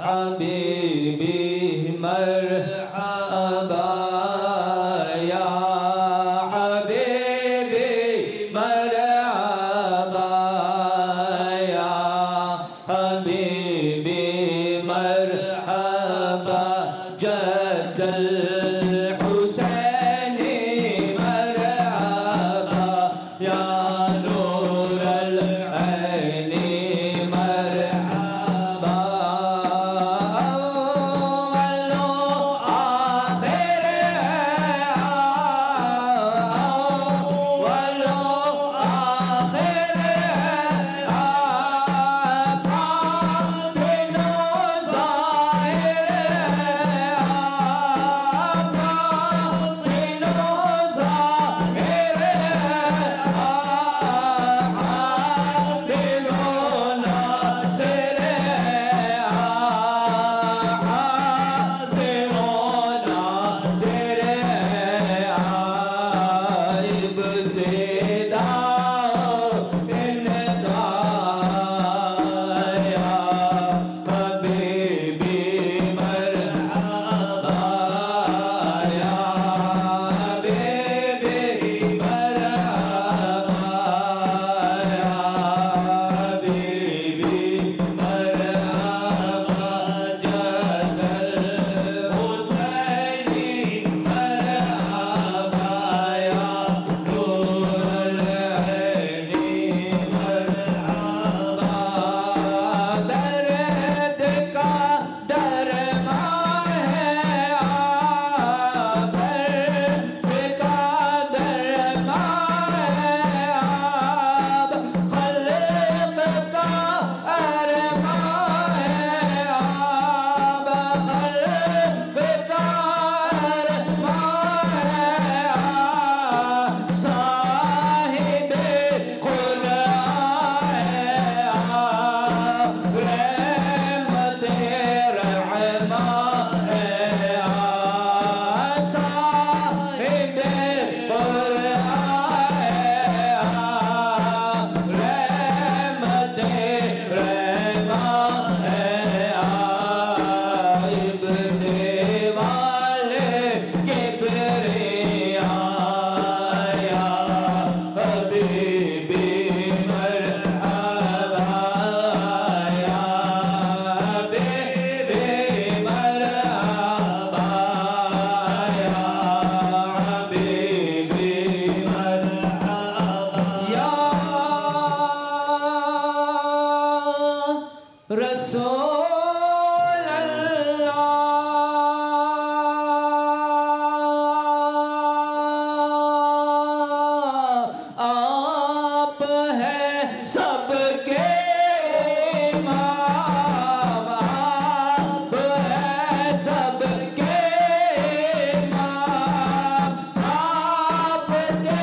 حبیبی مرحبا یا حبیبی مرحبا یا حبیبی مرحبا. جد الحسین مرحبا یا نور العین مرحبا. اولو रसूल अल्लाह आप हैं सबके इमाम, आप हैं सबके इमाम, आपके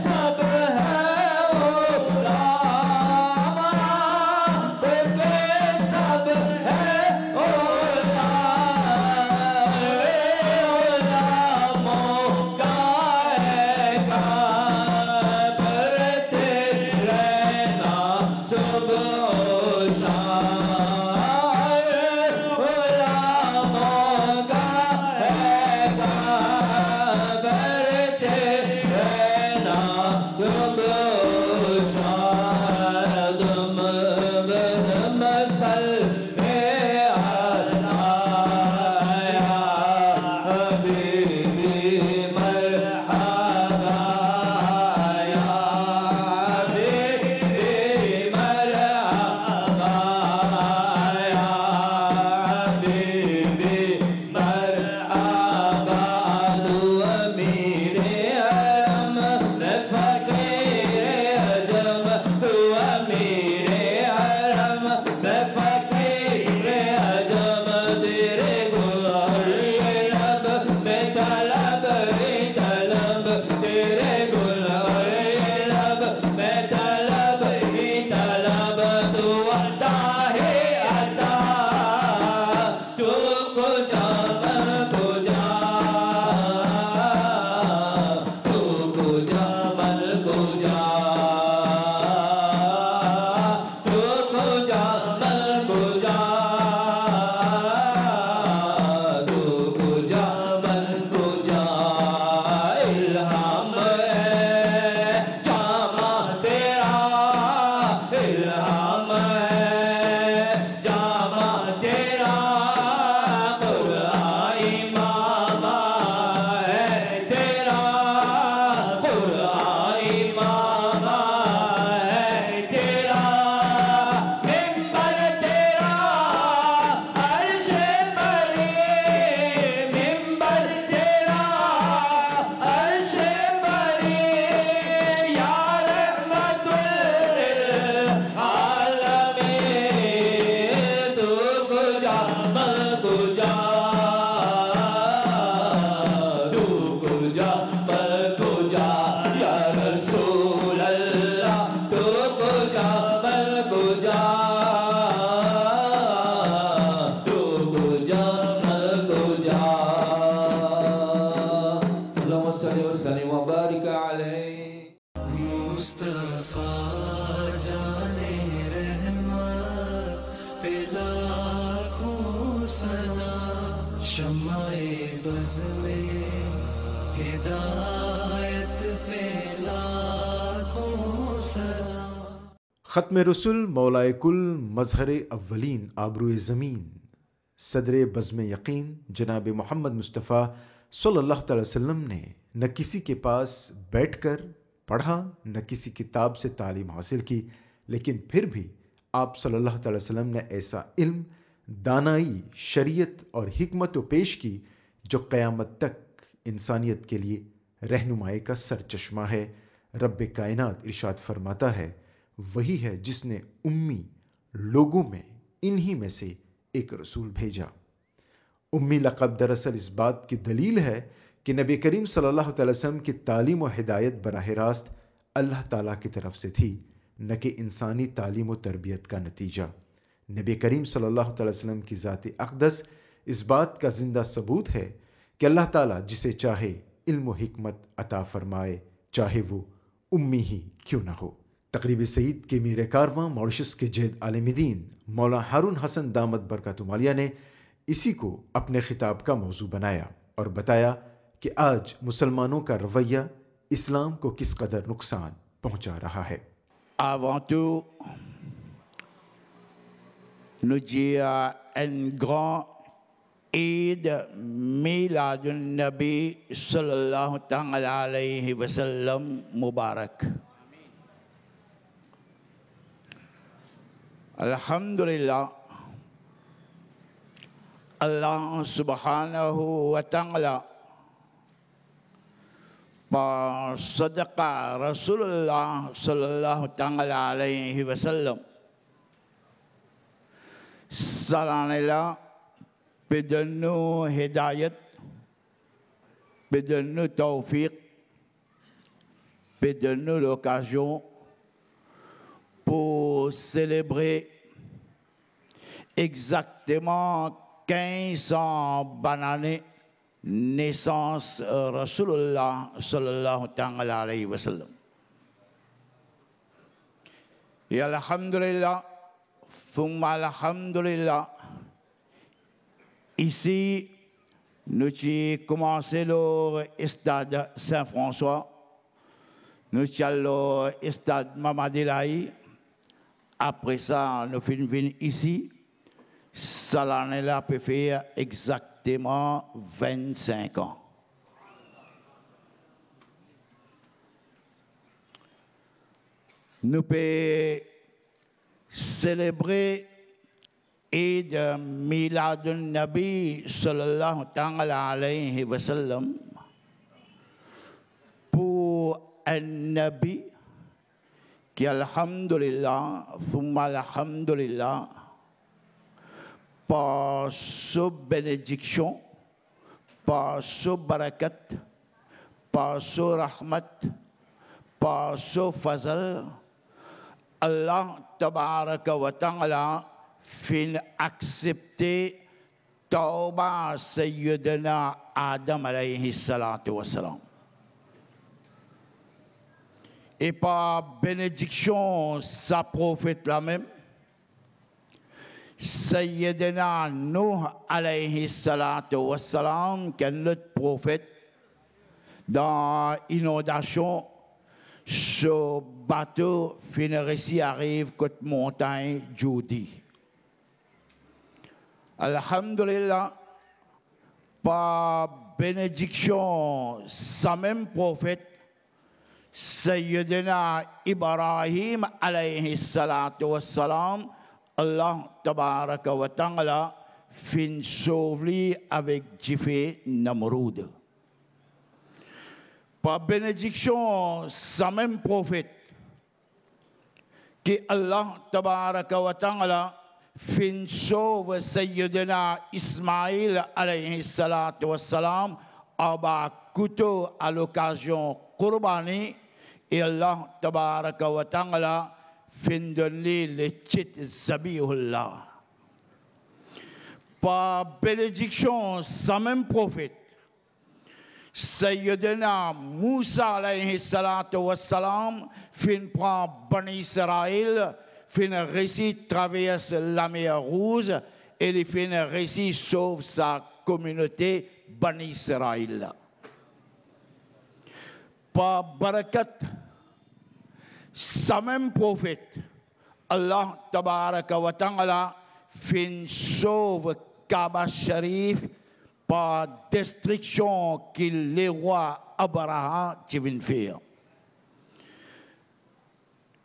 सब हैं गुलाम, आपके सब हैं गुलामों का है करते रहना सुबह शाम, गुलामों का है करते रहना सुबह शाम, दुम बदम सल्ले अला या हबीबी मरहबा या हबीबी मरहबा या हबीबी मरहबा, तू अमीरे हरम फकीरे अजम, तू अमीरे हरम फकीरे अजम, तेरे गुलाम लब में तलब ही तलब, तेरे गुलाम लब में तलब ही तलब, तू अता है अता, तू कुजा मन कुजा, तू कुजा मन कुजा, तू कुजा मन कुजा, तू कुजा मन कुजा, इल्हाम है जामा तेरा, इल्हाम है जामा तेरा, कुरान इमामा है तेरा, कुरान इमामा है तेरा, मिंबर तेरा अर्श परी, मिंबर तेरा अर्श परी, या रहमतुल लिल आलमीन, तू कुजा मन कुजा, तू कुजा मन कुजा, या रसूल अल्लाह, तू कुजा मन कुजा, तू कुजा मन कुजा, अल्लाहुम्मा सल्ली व सल्लिम व बारिक अलैहि। मुस्तफा जाने रहमत पे लाखों सलाम, शम्माए बज़ में हिदायत पे लाखों सलाम। ख़त्म रसूल मौलाए कुल मज़हर अव्वलीन आबरूए ज़मीन सदर बज़्म यकीन जनाब मोहम्मद मुस्तफ़ा सल्लल्लाहु अलैहि वसल्लम ने न किसी के पास बैठकर पढ़ा न किसी किताब से तालीम हासिल की, लेकिन फिर भी आप सल्लल्लाहु अलैहि वसल्लम ने ऐसा इल्म, दानाई, शरीयत और हिकमत पेश की जो क़यामत तक इंसानियत के लिए रहनुमाई का सरचश्मा है। रब कायनात इरशाद फरमाता है, वही है जिसने उम्मी लोगों में इन्हीं में से एक रसूल भेजा। उम्मी लक़ब दरअसल इस बात की दलील है कि नबी करीम सल्लल्लाहु अलैहि वसल्लम की तालीम व हिदायत बराह रास्त अल्लाह ताला की तरफ से थी, न कि इंसानी तालीम व तरबियत का नतीजा। नबी करीम सल्लल्लाहु अलैहि वसल्लम की ज़ात अक़दस इस बात का ज़िंदा सबूत है कि अल्लाह ताला जिसे चाहे इल्म व हिकमत अता फरमाए, चाहे वो उम्मी ही क्यों न हो। तक़रीब सईद के मीर कारवां मॉरिशस के जैद आलिम-ए-दीन मौला हारून हसन दामद बरकतुहुम आलिया ने इसी को अपने खिताब का मौजू बनाया और बताया कि आज मुसलमानों का रवैया इस्लाम को किस कदर नुकसान पहुंचा रहा है। Avant tout, nous dire un grand Eid Miladun Nabi sallallahu ta'ala alayhi wa sallam Mubarak. Alhamdulillah, Allah subhanahu wa ta'ala par sadaqa Rasulullah sallallahu ta'ala alayhi wa sallam salanela bedenu hidayat bedenu tawfiq bedenu l'occasion pour célébrer exactement 1500 bananes naissance Rasulullah sallallahu ta'ala alayhi wa sallam. Et alhamdulillah, thumma alhamdulillah, ici, nous avons commencé le stade Saint-François, nous avons le stade Mamadilaï, après ça, nous venons ici, ça l'année là peut faire exactement 25 ans. Nous pouvons célébrer Eid Miladun Nabi sallallahu ta'ala alayhi wa sallam pour un Nabi qui, alhamdulillah, thumma alhamdulillah, par sa bénédiction, par sa barakat, par sa rahmat, par sa fazal, Allah tabaraka wa ta'ala fin accepter tauba Sayyidina Adam alayhi salatu wa salam. Et par bénédiction, sa prophète la même, Sayyidina Nuh alayhi salatu wa salam, qui est notre prophète, dans l'inondation, ce bateau finit arrive côté montagne Judi. Alhamdulillah, par bénédiction, sa même prophète, Sayyidina Ibrahim alayhi salatu wa salam, Allah tabaraka wa ta'ala fin sauvé avec Jifé Namroud. Par bénédiction, sa même prophète, qui Allah tabaraka wa ta'ala fin sauve Sayyidina Ismaïl alayhi salatu wa salam, aba couteau à l'occasion Qurbani, et Allah tabaraka wa ta'ala fin donner le titre Zabihullah. Par bénédiction, sa même prophète, Sayyidina Moussa alayhi salatu wa salam, fin prend Bani Israël, fin récit traverse la mer Rouge, et il fin récit sauve sa communauté Bani Israël. Par barakat, sa même prophète, Allah tabaraka wa ta'ala, fin sauve Kaaba Sharif par destruction qu'il les rois Abraham qui viennent faire.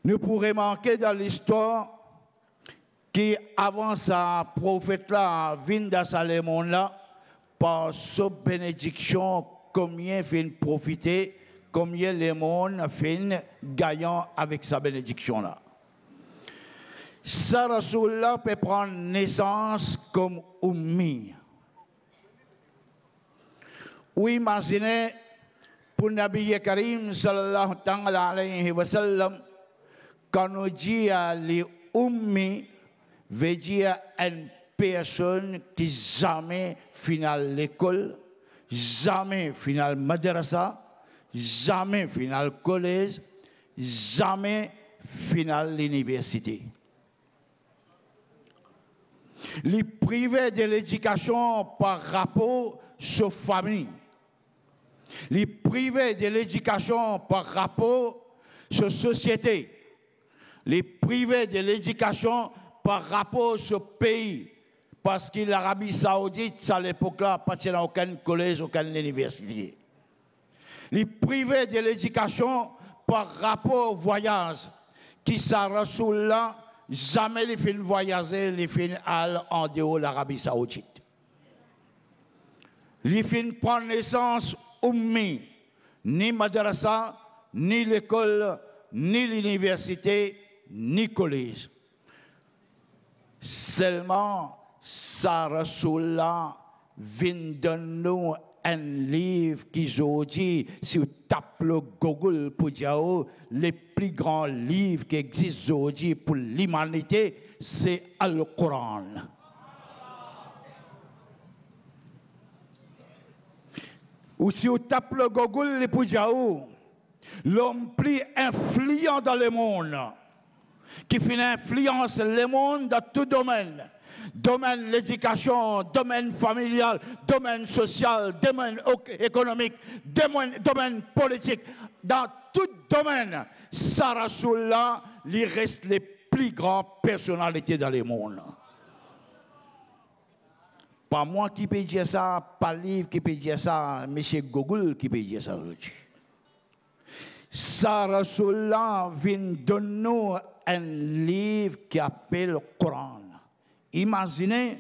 Nous pourrions manquer dans l'histoire qui, avant sa prophète-là, vient dans ce monde-là, par sa bénédiction, combien fin profiter, combien le monde fin gagnant avec sa bénédiction-là. Sa Rasulullah peut prendre naissance comme ummi. Ou imaginez, pour Nabi Karim sallallahu alayhi wa sallam, quand on dit à les ummi, veut dire une personne qui jamais finale l'école, jamais finale madrasa, jamais finale collège, jamais finale l'université. Les privés de l'éducation par rapport à famille. Les privés de l'éducation par rapport à société. Les privés de l'éducation par rapport au pays. Parce que l'Arabie Saoudite, à l'époque-là, pas qu'il n'y a aucun collège, aucune université. Les privés de l'éducation par rapport au voyage. Qui ça Rasoul là, jamais les fins voyager, les fins aller en dehors de l'Arabie Saoudite. li fin prendre naissance ummi, ni madrasa, ni l'école, ni l'université, ni collège. Seulement, sa Rasoullah vient de nous un livre qui aujourd'hui, si vous tapez le Google pour dire les plus grands livres qui existent aujourd'hui pour l'humanité, c'est le Coran. Ou si vous tapez le Google pour dire l'homme plus influent dans le monde, qui fait influence le monde dans tout domaine. Domaine l'éducation, domaine familial, domaine social, domaine économique, domaine politique. Dans tout domaine, sa Rasoullah, il reste les plus grandes personnalités dans le monde. Pas moi qui peux dire ça, pas livre qui peut dire ça, M. Google qui peut dire ça aujourd'hui. Sa Rasoullah vient de nous un livre qui appelle le Coran. Imaginez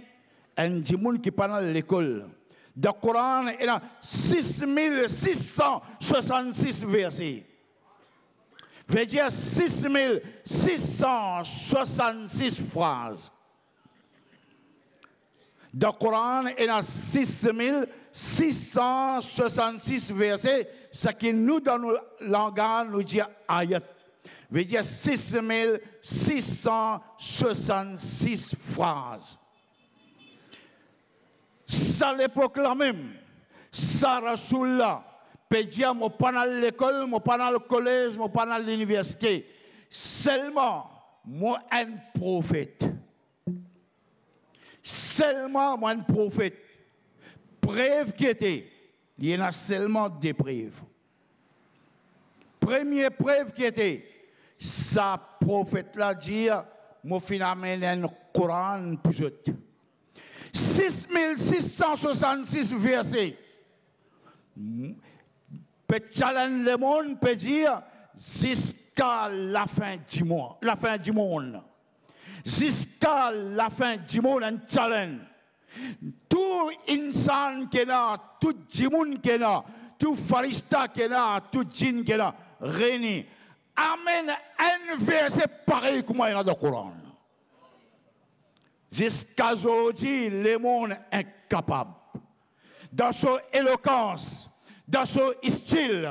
un djimoun qui parle à l'école. Dans le Coran, il y a 6666 versets. Veut dire 6666 phrases. Dans le Coran, il y a 6666 versets. Ce qui nous, dans le langage, nous dit ayat. Veut dire 6666 phrases. Ça l'époque là même, ça Rasoullah, peut dire, moi pas dans l'école, moi pas dans le collège, moi pas dans l'université. Seulement, moi un prophète. Seulement, moi un prophète. Preuve qui était, il y en a seulement des preuves. Première preuve qui était, sa prophète l'a dit, moi finalement un Coran pour eux. 6666 versets. Peut challenge le monde, peut dire jusqu'à la fin du monde. La fin du monde. Jusqu'à la fin du monde, un challenge. Tout insan qui est là, tout djimoun qui est là, tout farista qui est là, tout djinn qui est là, réuni. Amen un verset pareil comme il y a dans le Coran. Jusqu'à aujourd'hui, le monde est incapable. Dans son éloquence, dans son style,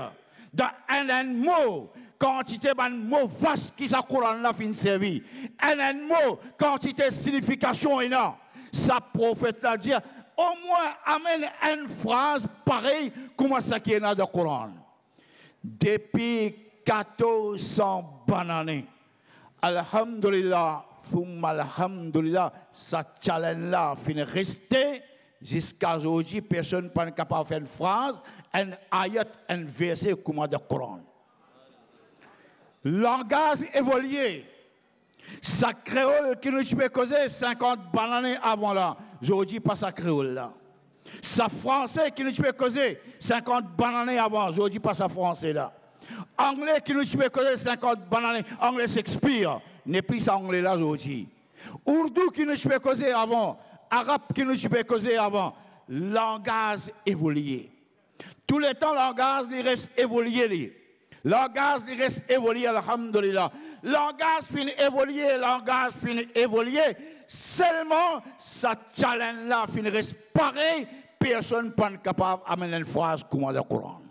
dans un mot, quantité de mots vastes qui sont Coran là fin servi. Un mot, quantité de signification il y a. Sa prophète l'a dit, au moins amène une phrase pareille comme ça qui est dans le Coran. Depuis 1400 bananes. Alhamdulillah, alhamdulillah, ça challenge là, fin resté jusqu'à aujourd'hui, personne n'est capable de faire une phrase, un ayat, un verset comme dans le Coran. Langage évolué. Sa créole qui nous peut causer 50 bananes avant là. Aujourd'hui, pas sa créole là. Sa français qui nous peut causer 50 bananes avant. Aujourd'hui, pas sa français là. Anglais qui nous peut causer 50 bananes. Anglais Shakespeare. N'est plus ça anglais là aujourd'hui. Ourdou qui nous peut causer avant. Arabe qui nous peut causer avant. Langage évolué. Tout le temps, langage il reste évolué. Langage il reste évolué, alhamdulillah. Langage fin évolué, langage fin évolué. Seulement, ça challenge là fin reste pareil. Personne n'est capable d'amener une phrase comme dans le Coran.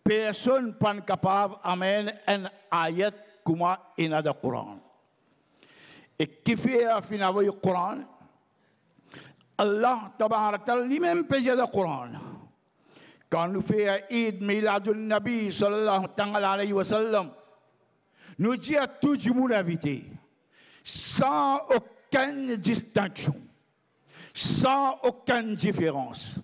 Personne n'est capable d'amener un ayat comme dans le Coran. Et qui fait fin le Coran? Allah, tabarak ta'ala, lui-même peut dire le Coran. Quand nous faisons Eid Miladun Nabi sallallahu alayhi wa sallam, nous disons à tout le monde invité, sans aucune distinction, sans aucune différence.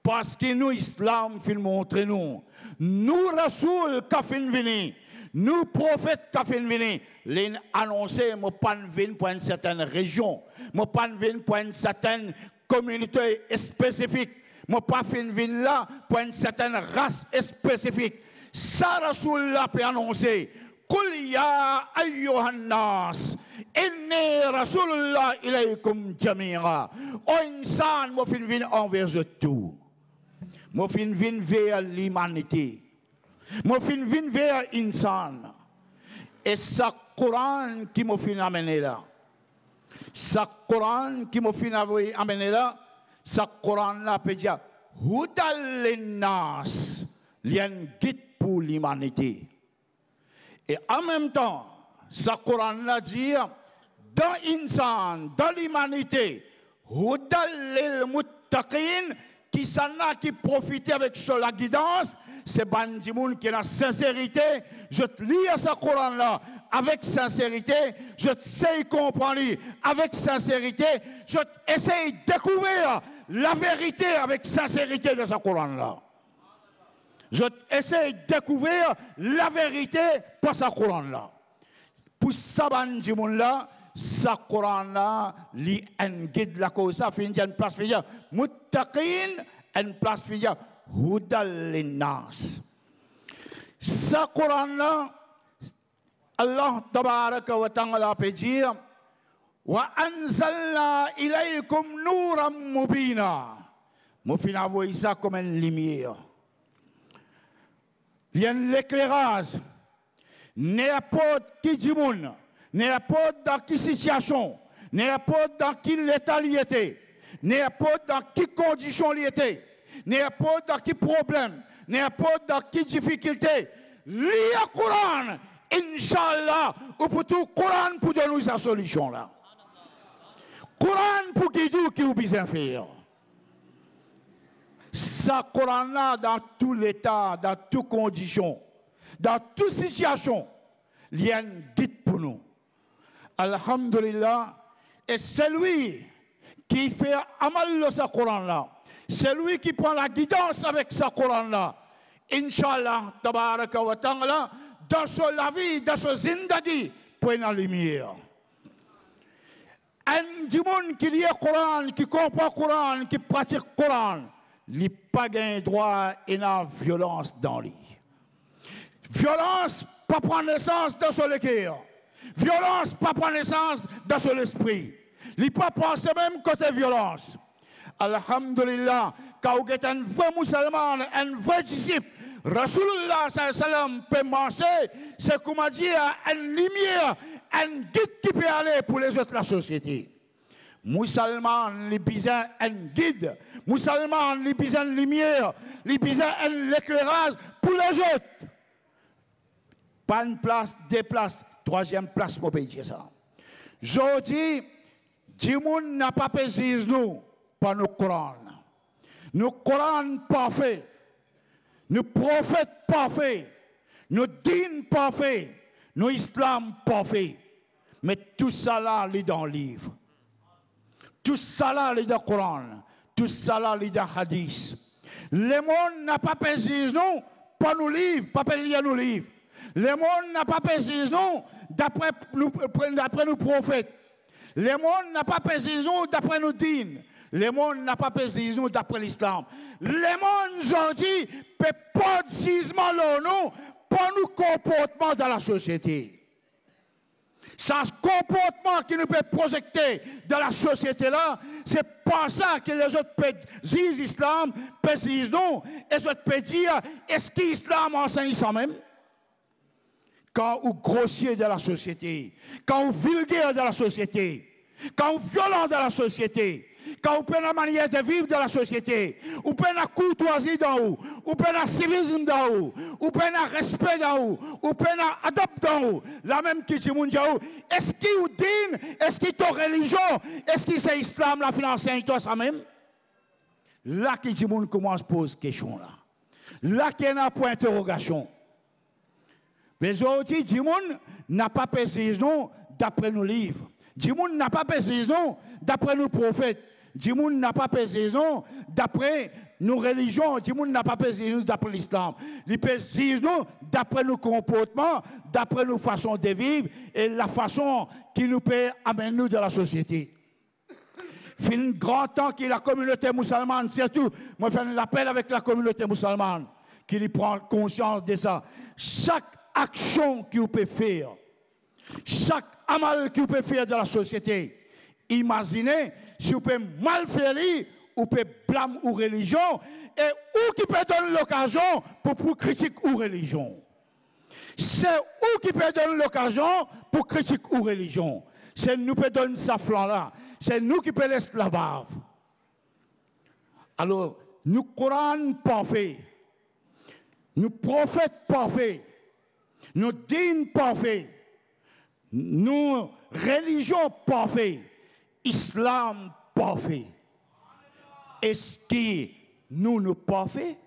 Parce que nous, l'islam, fait montrer nous, nous, Rasoul, qui fin venu, nous, prophètes, qui fin venu, les annoncer, nous pas venir pour une certaine région, nous pas venir pour une certaine communauté spécifique. Je ne pas venir là pour une certaine race spécifique. Ça, Rasoul peut annoncer قل يا أيها الناس إني رسول الله إليكم جميعا. O insan, moi fin vin envers tout. Moi fin vin vers l'humanité. Moi fin vin vers insan. Et ça Coran qui m'a fin amené là. Ça Coran qui m'a fin amené là. Ça Coran là peut dire Hudal linnas, lien guide pour l'humanité. Et en même temps, ça Coran là dit dans l'insan, dans l'humanité, Hudal lil muttaqin, qui s'en a qui profite avec la guidance, c'est Bandimoun qui a la sincérité. Je te lis à ce Coran-là avec sincérité. Je te sais comprendre avec sincérité. Je essaye de découvrir la vérité avec sincérité de ce Coran-là. Je essaye de découvrir la vérité par ce Coran-là. Pour ça, Bandimoun-là, ce Coran-là, li en guide la cause. Ça fait une place fille. Muttaqin, une place fille. Hudal linnas. Ce Coran-là, Allah tabaraka wa ta'ala peut dire wa anzalna ilaykum nuran mubina. Moi fin envoyer ça comme une lumière. Il y a l'éclairage. N'importe qui du monde, n'importe dans quelle situation, n'importe dans quel état il était, n'importe dans quelle condition il était, n'importe dans quel problème, n'importe dans quelle difficulté, lis le Coran, Inch'Allah, ou pour tout Coran pour donner sa solution là. Coran pour guider qui vous besoin faire. Ça Coran là dans tout l'état, dans toute condition, dans toute situation, il y a un guide pour nous. Alhamdulillah, et c'est lui qui fait amal de ce Coran là. C'est lui qui prend la guidance avec ce Coran là. Inch'Allah, tabaraka wa ta'ala, dans la vie, dans ce zindagi, pour la lumière. Un du monde qui lit le Coran, qui comprend le Coran, qui pratique le Coran, il n'a pas de droit et la violence dans lui. Violence, pas prendre naissance dans son cœur. Violence, pas prendre naissance dans son esprit. Il n'a pas pensé même côté violence. Alhamdulillah, quand vous êtes un vrai musulman, un vrai disciple, Rasulullah sallam peut marcher, c'est comme dire une lumière, un guide qui peut aller pour les autres de la société. Musulman, les besoin un guide. Musulman, les besoin une lumière, les besoin un éclairage pour les autres. Pas une place, deux places, troisième place pour payer ça. Je dis, Dimoun n'a pas payé nous par nos Coran. Nos Coran parfaits, nos prophètes parfaits, nos dînes parfaits, nos islam parfaits. Mais tout ça là, il est dans le livre. Tout ça là, il est dans le Coran. Tout ça là, il est dans le hadith. Le monde n'a pas payé nous par nos livres, pas payé nos livres. Le monde n'a pas payé nous d'après nos prophètes. Le monde n'a pas payé nous d'après nos dînes. Le monde n'a pas payé nous d'après l'islam. Le monde aujourd'hui ne peut pas de jugement nous pour nos comportements dans la société. C'est ce comportement qui nous peut projeter dans la société là, c'est pas ça que les autres disent l'islam, disent non, et les autres peuvent dire, est-ce que l'islam enseigne ça même? Quand vous grossier dans la société, quand vous vulgaire dans la société, quand vous violent dans la société, quand vous prenez la manière de vivre dans la société, vous prenez la courtoisie dans vous, vous prenez le civisme dans vous, vous prenez le respect dans vous, vous prenez l'adopte dans vous, la même qui dit est-ce qu'il vous dit, est-ce qu'il est religion, est-ce qu'il c'est l'islam, la finance, toi ça même? Là qui dit commence à poser question là. Là qui est un point d'interrogation. Mais aujourd'hui, Dimoun n'a pas pesé non d'après nos livres. Dimoun n'a pas pesé non d'après nos prophètes. Dimoun n'a pas pesé non d'après nos religions. Dimoun n'a pas pesé non d'après l'islam. Il pèse non d'après nos comportements, d'après nos façons de vivre et la façon qui nous peut amener nous dans la société. Fin grand temps que la communauté musulmane, surtout, moi je fais l'appel avec la communauté musulmane, qui prend conscience de ça. Chaque action que vous pouvez faire, chaque amal que vous pouvez faire dans la société, imaginez si vous pouvez mal faire, ou peut blâmer ou religion, et où qui peut donner l'occasion pour critiquer ou religion. C'est où qui peut donner l'occasion pour critiquer ou religion. C'est nous qui peut donner ça flanc là. C'est nous qui peut laisser la bave. Alors, nous Coran parfait, nous prophètes parfaits, nous dînes parfaits, nous religions parfaits, islam parfait. Est-ce que nous parfaits?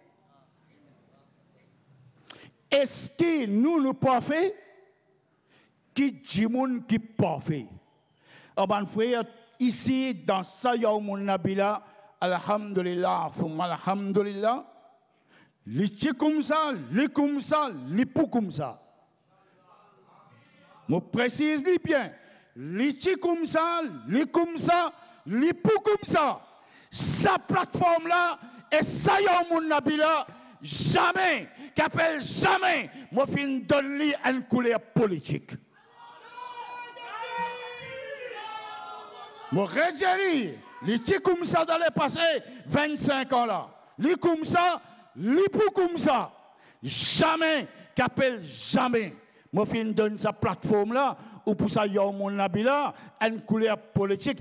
Est-ce que nous parfaits? Qui dit moun qui parfait? Oh ben frère, ici dans ça yaoumou nabila, alhamdulillah, alhamdulillah, li ti comme ça, li comme ça, li pou comme ça. Je précise bien, li ti comme ça, li comme ça, li pou comme ça. Sa plateforme là, et ça yaoumou nabila, jamais, qu'appelle jamais, moi fin donne lui une couleur politique. Moi redis, les petits comme ça dans les passés 25 ans là, les comme ça, les pour comme ça, jamais, qu'appelle jamais, moi fin donne sa plateforme là, ou pour ça yaoumou nabila, une couleur politique.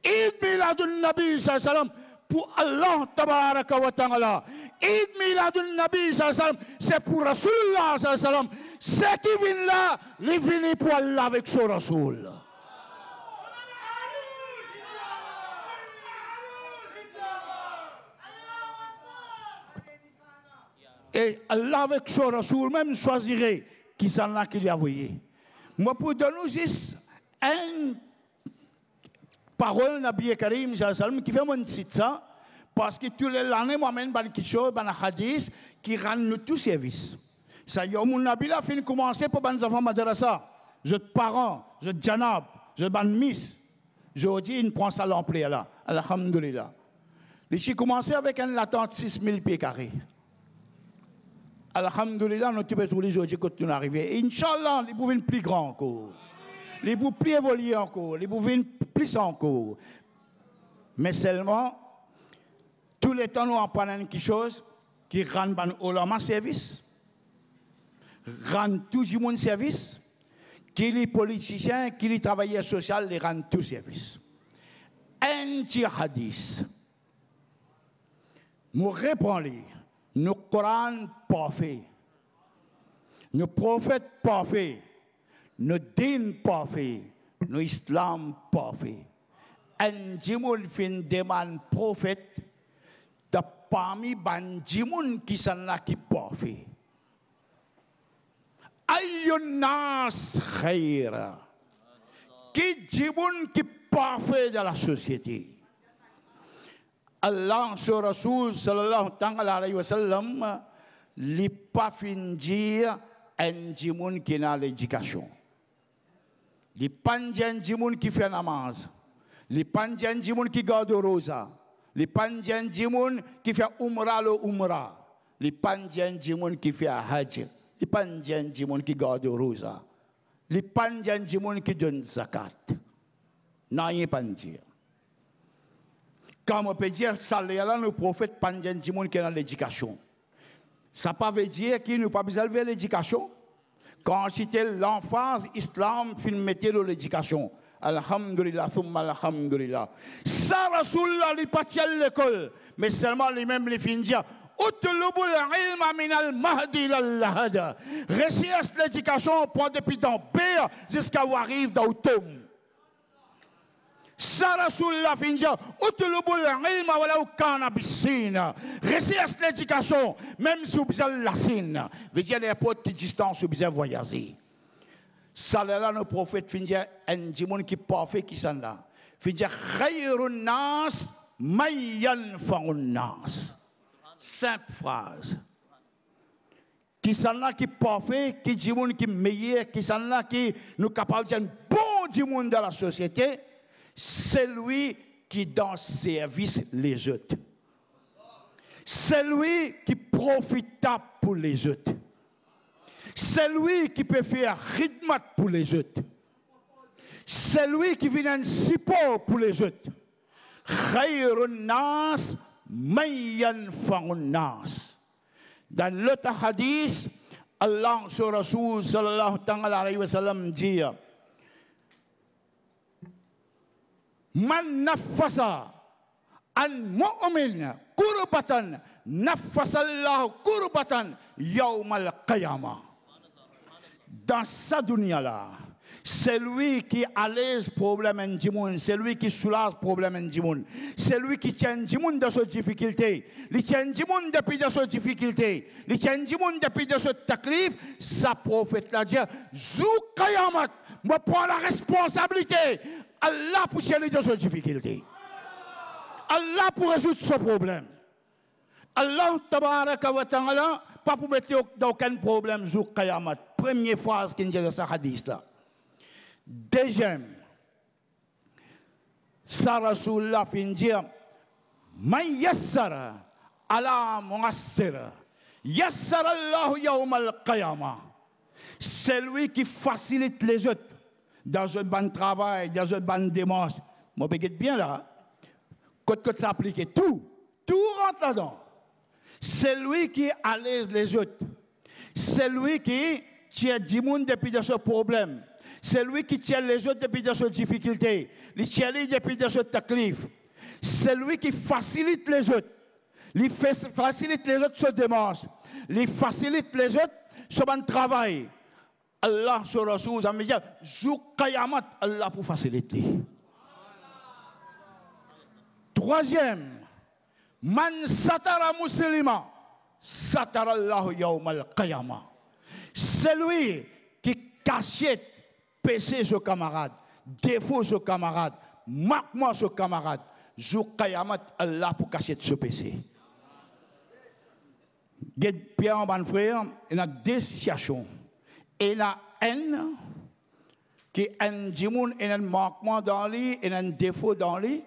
Id miladun nabi sallam pour Allah tabaraka wa ta'ala. Id miladun nabi sallam c'est pour Rasulullah sallam. C'est qui vient là, il vient pour Allah avec son Rasoul. Et Allah avec son Rasoul même choisirait qui s'en a qu'il y a envoyé. Moi pour donner juste un parole Nabi Karim sallam qui fait mon site ça parce que tous les années moi-même ban quelque chose ban hadith qui rend nous tout service. Ça y est mon Nabi là fin commencer pour ban enfants madrasa. Je parents, je janab, je ban miss. Je dis il prend ça l'emploi là. Alhamdulillah. Les chi commencé avec un latente 6000 pieds carrés. Alhamdulillah nous tous les jours quand nous arriver. Inch'Allah, ils vont plus grand encore. Les bouts plus évoluer encore, les bouts viennent plus encore. Mais seulement, tous les temps, nous en prenons quelque chose qui rend au lama service, rend tout le monde service, qui les politiciens, qui les travailleurs sociaux, les rend tout service. Un petit hadith. Nous répondons, nous Coran parfait, nous prophètes parfaits, nos dînes parfaits, nos islam parfaits. Un djimoun fin demande prophète, de parmi ban djimoun qui s'en a qui parfait. Ayyunas khaira. Qui djimoun qui parfait dans la société. Allah sur Rasoul sallallahu alayhi wa sallam, li pas fin dire un djimoun qui n'a l'éducation. Les pandjans djimoun qui fait namaz, les pandjans djimoun qui garde rosa, les pandjans djimoun qui fait umra le umra, les pandjans djimoun qui fait hajj, les pandjans djimoun qui garde rosa, les pandjans djimoun qui donne zakat. Non, il n'y a pas de dire. Quand on peut dire, ça là, le prophète pandjan djimoun qui est dans l'éducation. Ça ne veut pas dire qu'il n'a pas besoin de l'éducation. Quand c'était l'emphase, islam, film mettait de l'éducation. Alhamdulillah, thumma alhamdulillah. Ça, Rasulullah, il partit à l'école, mais seulement lui-même, il finit dire Utlubul ilma minal mahdi lal-lahad. Réussir l'éducation, prend depuis dans père jusqu'à où arrive dans Tom. Ça, Rasulullah finit dire Utlubul ilma wala ukana bisina. Réussir l'éducation, même si vous avez la sine. Veut dire n'importe quelle distance vous avez voyagé. Ça, là, le prophète finit dire un djimoun qui parfait qui s'en là. Finit dire khayrun nas mayyan fa'un nas. Simple phrase. Qui s'en là qui parfait, qui djimoun qui meilleur, qui s'en là qui nous capable d'un bon djimoun dans la société. C'est lui qui donne service les autres. C'est lui qui profite pour les autres. C'est lui qui peut faire khidmat pour les autres. C'est lui qui vient un support pour les autres. Khayrun nas man yanfa'un nas. Dans l'autre hadith, Allah sur Rasoul sallallahu alayhi wa sallam dit Man nafasa an mu'min kurbatan nafasallahu kurbatan yawmal qiyamah. Dans sa dunya là, c'est lui qui allège problème en Djimoun, c'est lui qui soulage problème en Djimoun, c'est lui qui tient Djimoun de ses difficultés, il tient Djimoun depuis de ses difficultés, il tient Djimoun depuis de ses taklif. Sa prophète l'a dit, Zou Kayamat, me prend la responsabilité, Allah pour tirer de ses difficultés, Allah pour résoudre ce problème. Allah tabaraka wa ta'ala, pas pour mettre dans aucun problème, Zou Kayamat. Première phrase qu'il y a dans ce hadith là. Deuxième, sa Rasulullah fin dire Man yassara ala muassira yassara Allah yawm al-qiyamah. C'est lui qui facilite les autres dans un bon travail, dans un bon démarche. Moi, je bien là. Quand ça applique tout rentre là-dedans. C'est lui qui allège les autres. C'est lui qui tient du monde depuis de ce problème. C'est lui qui tient les autres depuis de ces difficultés. Il tient les depuis de ce taklif. C'est lui qui facilite les autres. Il facilite les autres ce démarche. Il facilite les autres ce bon travail. Allah sur Rasoul, ça me dit, Zou Kayamat, Allah pour faciliter. Troisième, Man satara muslima, satara Allah yawmal qiyamah. C'est lui qui cachette péché ce camarade, défaut ce camarade, manquement ce camarade. Zou Kayamat, Allah pour cacher ce péché. Pierre, mon frère, il y a deux situations. Il y a haine, qui est un djimoun, il y a un manquement dans lui, il y a un défaut dans lui,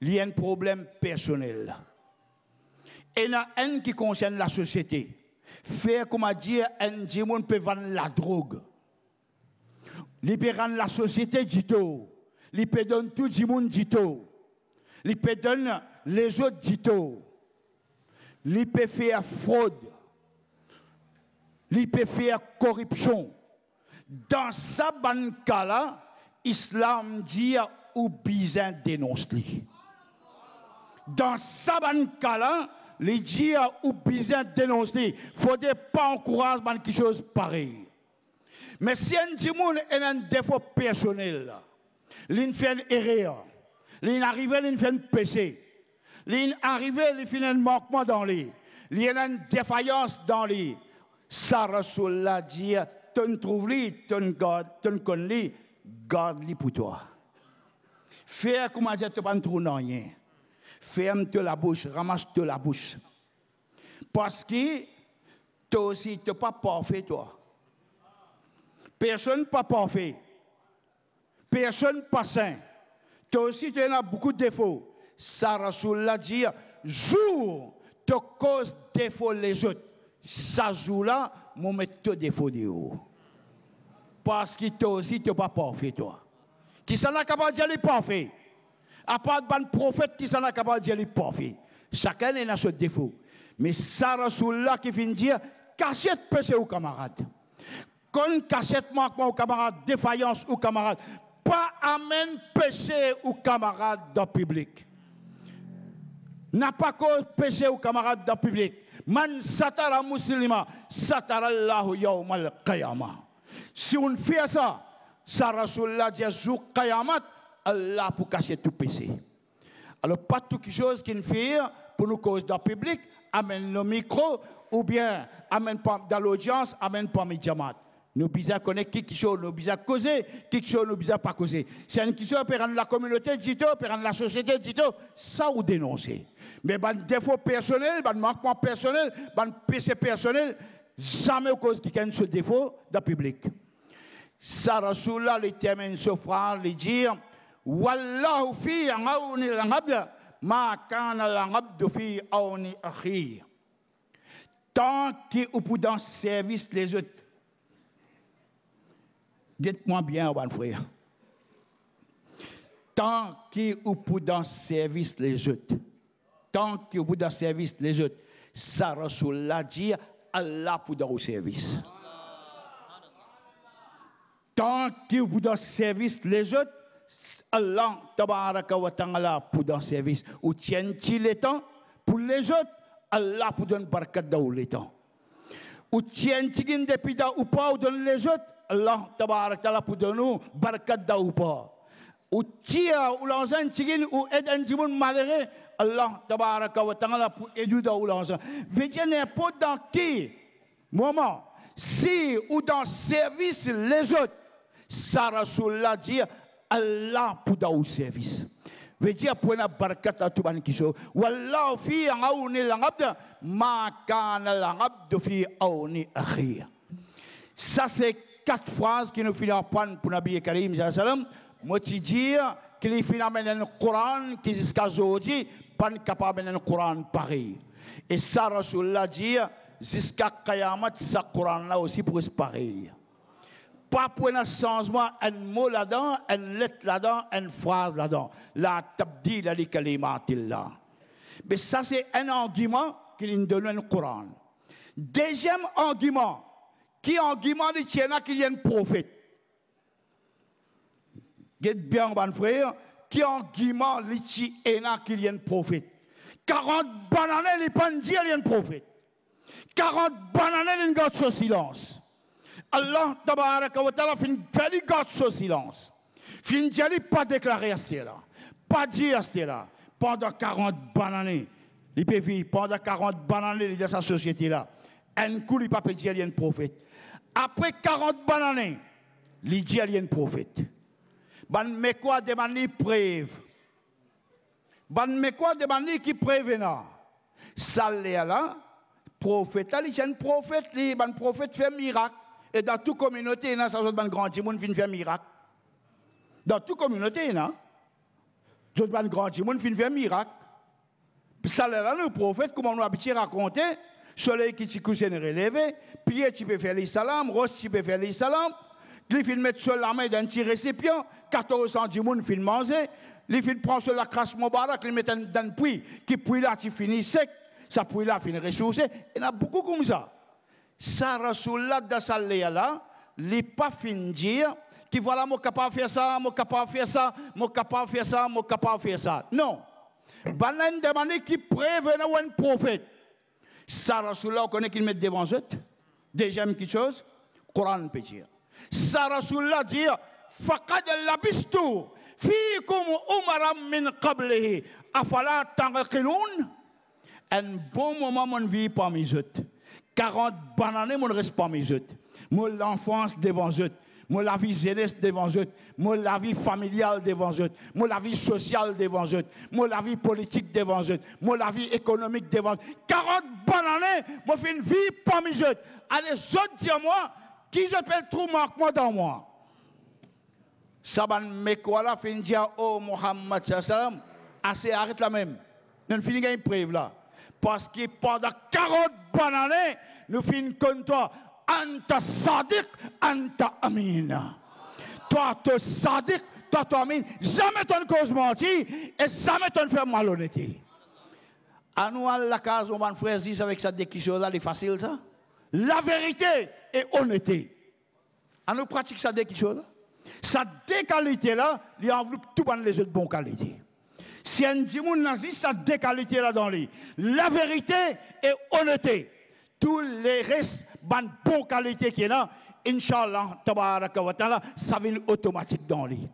il y a un problème personnel. Il y a haine qui concerne la société. Faire, comme a dit, un djimoun peut vendre la drogue. Il peut rendre la société dito. Il peut donner tout djimoun dito. Il peut donner les autres dito. Il peut faire fraude. Il peut faire corruption. Dans sa banque-là, l'islam dit ou bizarre dénonce-lui. Dans sa banque-là, il dit ou bizarre dénonce-lui. Il ne faudrait pas encourager quelque chose pareil. Mais si un djimoun a un défaut personnel, il fait une erreur, il arrive, il fait un péché, il arrive, il fait un manquement dans lui, il y a une défaillance dans lui. Ça, Rasulullah dit, tu trouves lui, tu connais lui, garde-lui pour toi. Fais comme je te pas trouver rien. Ferme-toi la bouche, ramasse-toi la bouche. Parce que toi aussi, tu n'es pas parfait, toi. Personne n'est pas parfait. Personne n'est pas saint. Toi aussi, tu as beaucoup de défauts. Ça, Rasulullah dit, jour, tu causes défaut les autres. Ça, jour-là, moi, je mets tout défaut de haut. Parce que toi aussi, tu n'es pas parfait, toi. Qui s'en a capable de dire parfait? À part de prophète qui s'en a capable de dire parfait. Chacun a ce défaut. Mais ça, Rasulullah qui vient dire, cachette péché aux camarades. Quand cachette manquement aux camarades, défaillance aux camarades, pas amène péché aux camarades dans le public. N'a pas cause péché aux camarades dans le public. Man satara muslima, satara Allahu yawmal qiyamah. Si on fait ça, ça Rasulullah dit Zou Kayamat, Allah pour cacher tout péché. Alors pas toute chose qui nous fait pour nous cause dans le public, amène le micro, ou bien amène pas dans l'audience, amène pas mes diamants. Nous besoin connaître quelque chose, nous besoin causer quelque chose, nous besoin pas causer. C'est une question pour rendre la communauté dito, pour rendre la société dito, ça ou dénoncer. Mais ban défaut personnel, ban manquement personnel, ban péché personnel, jamais cause qui a ce défaut dans le public. Ça Rasulullah les termine ce phrase, les dire wallahu fi auni al-abd ma kana al-abd fi auni akhi. Tant qu'il ou pour dans service les autres. Dites-moi bien, bon frère. Tant qu'il ou pour dans service les autres, tant qu'il ou pour dans service les autres, ça Rasoul l'a dit, Allah pour dans au service. Tant qu'il ou pour dans service les autres, Allah tabaraka wa ta'ala pour dans service. Ou tient-il les temps pour les autres, Allah pour donner barkat dans les temps. Ou tient-il des pida ou pas ou donner les autres, Allah tabaraka ta'ala pour donner barkat dans ou pas. Ou tia ou l'ensemble tigin ou aide un djimoun malheureux, Allah tabaraka wa ta'ala pour aider dans l'ensemble. Veut dire n'importe dans qui moment, si ou dans service les autres, ça Rasulullah dit Allah pour dans service. Veut dire pour na barakat à tout ban kiso. Wallahu fi auni al-abd ma kana al-abd fi auni akhi. Ça c'est 4 phrases qui nous finissent prendre pour Nabi Karim sallallahu alayhi wa sallam. Moi, je dis qu'il finit à le Coran qui jusqu'à aujourd'hui pas capable de le Coran pareil. Et ça, Rasulullah dit jusqu'à Qayamat, ce Coran là aussi pour se pareil. Pas pour un changement, un mot là-dedans, une lettre là-dedans, une phrase là-dedans. La tabdil ali kalimatillah. Mais ça, c'est un argument qu'il nous donne le Coran. Deuxième argument, qui argument de Tiena qu'il y a un prophète. Get bien, mon frère, qui argument de Tiena qu'il y a un prophète. 40 bananes, il pas dire qu'il y a un prophète. 40 bananes, il garde ce silence. Allah tabaraka wa ta'ala fin fait garde ce silence. Fin dit pas déclarer à ce là. Pas dire à ce là. Pendant 40 bananes, il peut vivre pendant 40 bananes dans sa société là. Un coup, il ne peut pas dire qu'il y a un prophète. Après 40 bananes, il dit qu'il y a un prophète. Mais quoi demander preuve? Mais quoi demander qui prévenant? Ça là, prophète, il y a un prophète, le prophète fait miracle. Et dans toute communauté, il y a un grand monde qui fait miracle. Dans toute communauté, il y a un grand monde qui fait miracle. Ça là, le prophète, comme on a habitué à raconter, soleil qui t'y couche relevé, pied tu peux faire les salams, rose tu peux faire les salams. Il faut mettre sur la main d'un petit récipient, 1410 personnes filment manger. Il faut prendre sur la crasse Moubarak, il met dans le puits, qui puits là, tu finis sec, ça puits là, finit ressourcé. Il y en a beaucoup comme ça. Ça, Rasulullah, dans sa là, il n'est pas fini de dire, qui voilà, moi capable de faire ça, moi capable de faire ça, moi capable de faire ça, moi capable de faire ça. Non. Banan demande qui prévenait un prophète. Ça, Rasulullah, on connaît qu'il met devant eux. Deuxième petite chose, Coran peut dire. Ça, Rasulullah dit, faqad labistu fiikum umaram min qablihi afala taqilun. Un bon moment mon vie parmi eux. 40 bananes mon reste parmi eux. Mon l'enfance devant eux. Moi, la vie jeunesse devant eux. Moi, la vie familiale devant eux. Moi, la vie sociale devant eux. Moi, la vie politique devant eux. Moi, la vie économique devant eux. 40 bananes, moi, fais une vie parmi eux. Allez, je dis moi, qui je peux trouver moi dans moi? Saban Mekwala fin dire, oh Mohammed sallam, assez arrête la même. Nous finissons une preuve là. Parce que pendant 40 bananes, nous finissons comme toi. Anta sadiq, anta amin. Toi, tu sadiq, toi, tu amin. Jamais ton cause menti et jamais ton fait malhonnêteté. À nous, à la case, mon frère, dit avec cette décision-là, c'est facile ça. La vérité et honnêteté. À nous pratique cette décision-là. Cette déqualité-là, il enveloppe tout les autres bonnes qualités. Si un djimoun nazi, cette déqualité-là dans lui. La vérité et honnêteté. Tous les restes, bonne qualité qui est là, Inch'Allah, tabaraka wa ta'ala, ça vient automatique dans lui.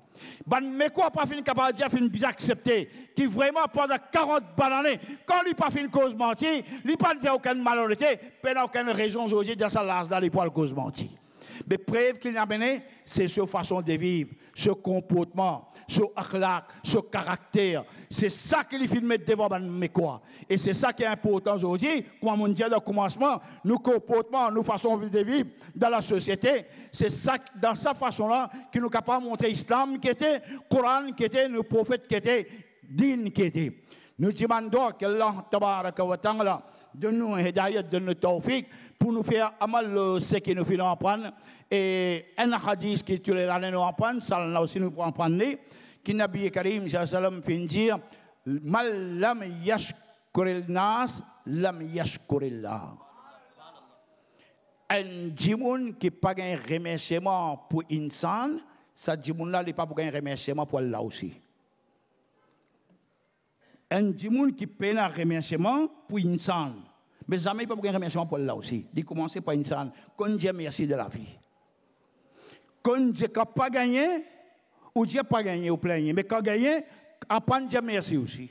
Mais quoi, pas fin capable de dire, fin bien accepter, qui vraiment pendant 40 bananes, quand lui pas fin cause mentir, lui pas fait aucune malhonnêteté, il n'a aucune raison aujourd'hui dans sa lâche d'aller pour la cause mentir. Mais preuve qu'il a mené, c'est sa façon de vivre, ce comportement, ce akhlaq, ce caractère. C'est ça qu'il faut mettre devant mes quoi. Et c'est ça qui est important aujourd'hui, comme on dit dans le commencement, nos comportements, nos façons de vivre dans la société. C'est ça, dans sa façon-là, qui nous capable de montrer l'islam qui était, le Coran qui était, le prophète qui était, digne qui était. Nous demandons que Allah, tabaraka wa ta'ala, donne-nous un hidayat, donne-nous tawfiq pour nous faire amal ce que nous voulons apprendre. Et un hadith qui tous les années nous apprendre, ça là aussi nous pouvons apprendre, qui Nabi Karim sallam fait dire mal lam yashkuril nas lam yashkurillah. Un djimoun qui pas un remerciement pour insan, ça djimoun là il pas pour un remerciement pour Allah aussi. Un djimoun qui peine un remerciement pour insan, mais jamais pas pour un remerciement pour Allah aussi. Il commence par insan, quand Dieu merci de la vie. Quand Dieu n'a pas gagné, ou Dieu n'a pas gagné au plein, mais quand gagné, apprendre Dieu merci aussi.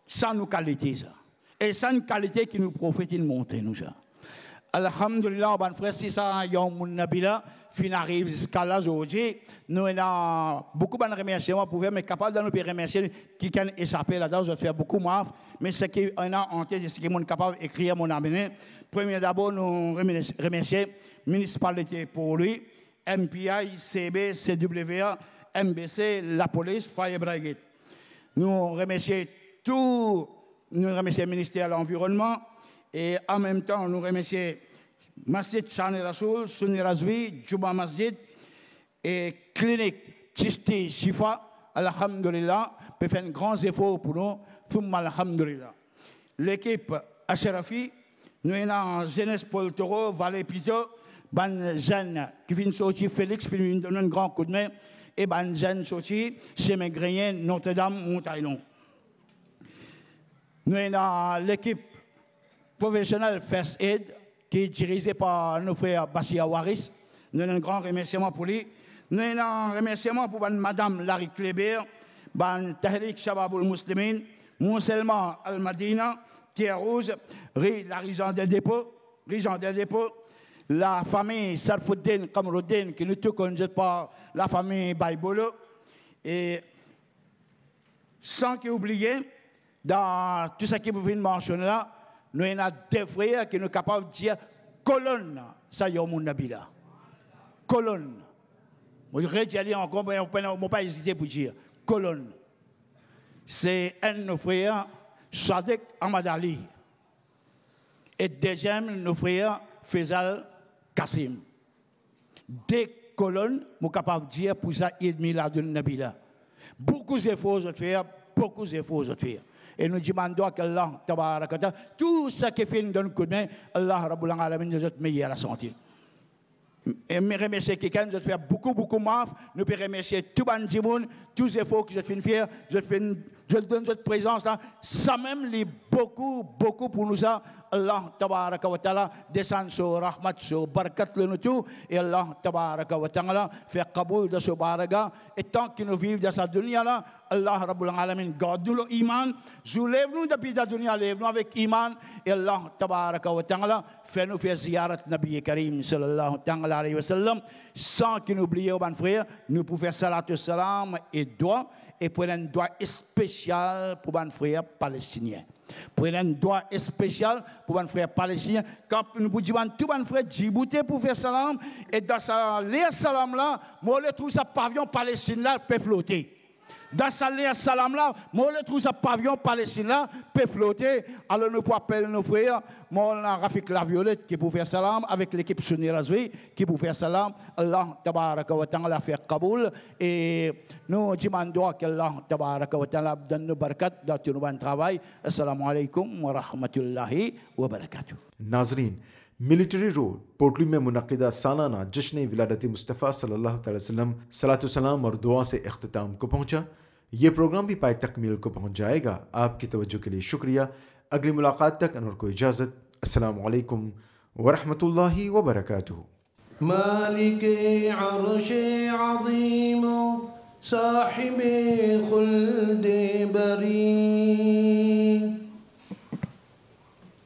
Ça nous qualité ça. Et ça une qualité qui nous profite de montrer nous ça. Alhamdulillah, bon frère, si ça y a un nabila, fin arrive jusqu'à là aujourd'hui, nous avons beaucoup de remerciements pour vous, mais capable de nous remercier qui can échapper là-dedans, je vais faire beaucoup moins, mais ce qui en a en tête, c'est qui est capable d'écrire mon amené. Premier d'abord, nous remercier municipalité pour lui, MPI, CB, CWA, MBC, la police, Fire Brigade. Nous remercions le ministère de l'Environnement. Et en même temps, nous remercions Masjid Shani Rasoul, Sunni Razvi, Juba Masjid et Clinique Chisti Shifa, Alhamdulillah, peut faire un grand effort pour nous, Thumma Alhamdulillah. L'équipe Ashrafi, nous avons Jeunesse Paul Toro, Valais Pito, Ban Jeanne qui vient sortir, Félix qui vient donner un grand coup de main, et Ban Jeanne sortir, chez Mégrien, Notre-Dame, Montaillon. Nous avons l'équipe professionnel First Aid, qui est dirigé par nos frères Bachia Waris. Nous avons un grand remerciement pour lui. Nous avons un remerciement pour Mme Larry Kleber, Tahrik Shababoul Muslimin, Mousselma Al-Madina, Pierre Rouge, la région des dépôts, la famille Sarfouddin Kamrouddin, qui nous tout connaît par la famille Baibolo. Et sans oublier, dans tout ce qui vous vient de mentionner là, nous avons des frères qui sont capables de dire colonne, ça y est, mon nabila. Colonne. Je vais dire encore, mais on ne pas hésiter pour dire colonne. C'est un de nos frères, Sadek Amadali. Et deuxième, nos frères, Faisal Kassim. Des colonnes, je suis capable de dire pour ça, il y a de nabila. Beaucoup d'efforts à faire, Et nous demandons qu'Allah, tout ce qui fait dans le coup de main, Allah Rabbul Alamin nous a meilleur à la santé. Et me remercier quelqu'un, je faire beaucoup de maf, nous pouvons remercier tout le monde, tous les efforts que je fais faire, je donne votre présence là, ça même les beaucoup pour nous ça, Allah Tabaraka wa Ta'ala descend sur rahmat, sur barakat le tout, et Allah Tabaraka wa Ta'ala fait kaboul de ce baraka, et tant que nous vivons dans cette dunya là, Allah Rabbul Alamin garde-nous l'iman, soulève-nous depuis la dunya, lève-nous avec iman, et Allah Tabaraka wa Ta'ala fait-nous faire ziyarat Nabi Karim sallallahu alayhi wa sallam, sans que nous oublions, mon frère, nous pouvons faire salat salam et doigt, et pour un doigt spécial pour mon frère palestinien. Pour un doigt spécial pour mon frère palestinien. Quand nous disons tout mon frère Djibouti pour faire salam, et dans ce salam là, moi je trouve ce pavillon palestinien là peut flotter. Dans ce salam là, moi je trouve ce pavillon palestinien là peut flotter. Alors nous pouvons appeler nos frères, moi on a Rafik La Violette qui peut faire salam avec l'équipe Sunni Razvi qui peut faire salam. Allah Tabaraka wa Ta'ala fait Kaboul et nous demandons qu'Allah Tabaraka wa Ta'ala donne nos barakat dans tout notre travail. Assalamu alaikum wa rahmatullahi wa barakatuh. नाजरीन, military road पोटली में मुनक़िदा सालाना जश्न विलादत मुस्तफ़ा सल्लल्लाहु अलैहि वसल्लम सलातो सलाम और दुआ से इख्तिताम को पहुँचा। ये प्रोग्राम भी पाए तकमील को पहुँच जाएगा। आपकी तवज्जो के लिए शुक्रिया। अगली मुलाकात तक अनवर को इजाज़त। अस्सलामु अलैकुम व रहमतुल्लाहि व बरकातुहू। मालिक अर्श अज़ीम साहिब खुल्द बरी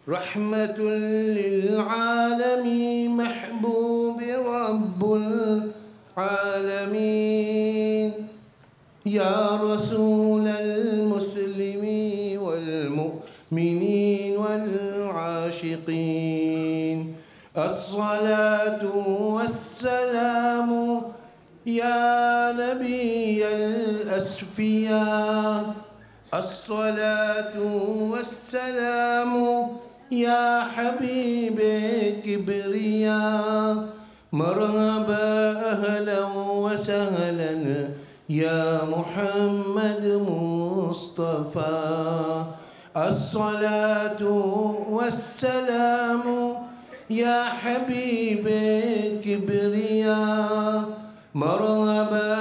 रहमतुल लिल आलमीन महबूब रब्बुल आलमीन या रसूलल मुस्लिमीन वल मुमिनीन वल आशिकीन अस्सलातु वस्सलामु या नबियल अस्फिया الصلاة والسلام يا حبيب كبرياء مرحبا أهلا وسهلا يا محمد مصطفى الصلاة والسلام يا حبيب كبرياء مرحبا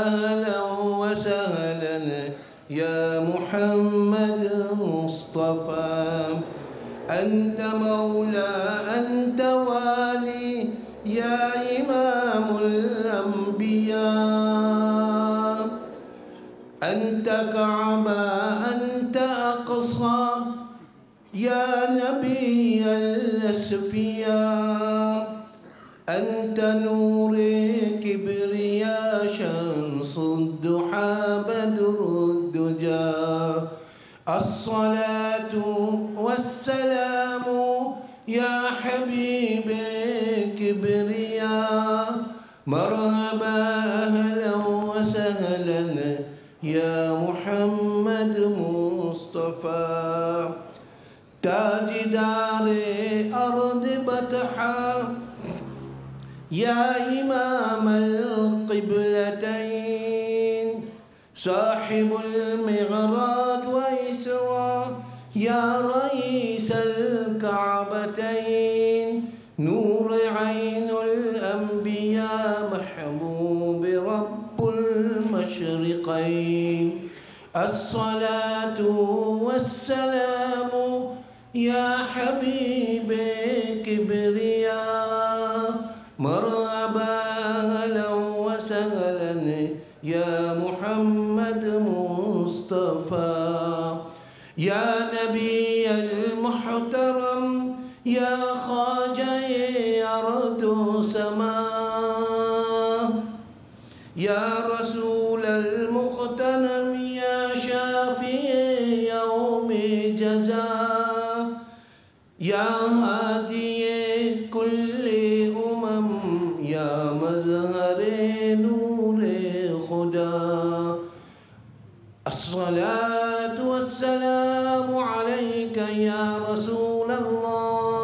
أهلا وسهلا يا محمد مصطفى أنت مولى أنت والي يا إمام الأنبياء أنت كعبة أنت أقصى يا نبي الأسفياء أنت نور كبرياء شمس الضحى بدر الدجى الصلاة والسلام يا حبيب كبرياء مرحبا أهلا وسهلا يا محمد مصطفى تاج دار أرض بطحا يا إمام القبلتين صاحب المغراج وإسراء يا رئيس الكعبتين نور عين الأنبياء محبوب رب المشرقين الصلاة والسلام يا حبيب كبرياء مرحبا أهلا وسهلا يا محمد مصطفى يا نبي المحترم يا خواجة أرض سماء يا رسول المغتنم يا شافي يوم جزاء يا هادي كل يا مظهر نور خدا الصلاة والسلام عليك يا رسول الله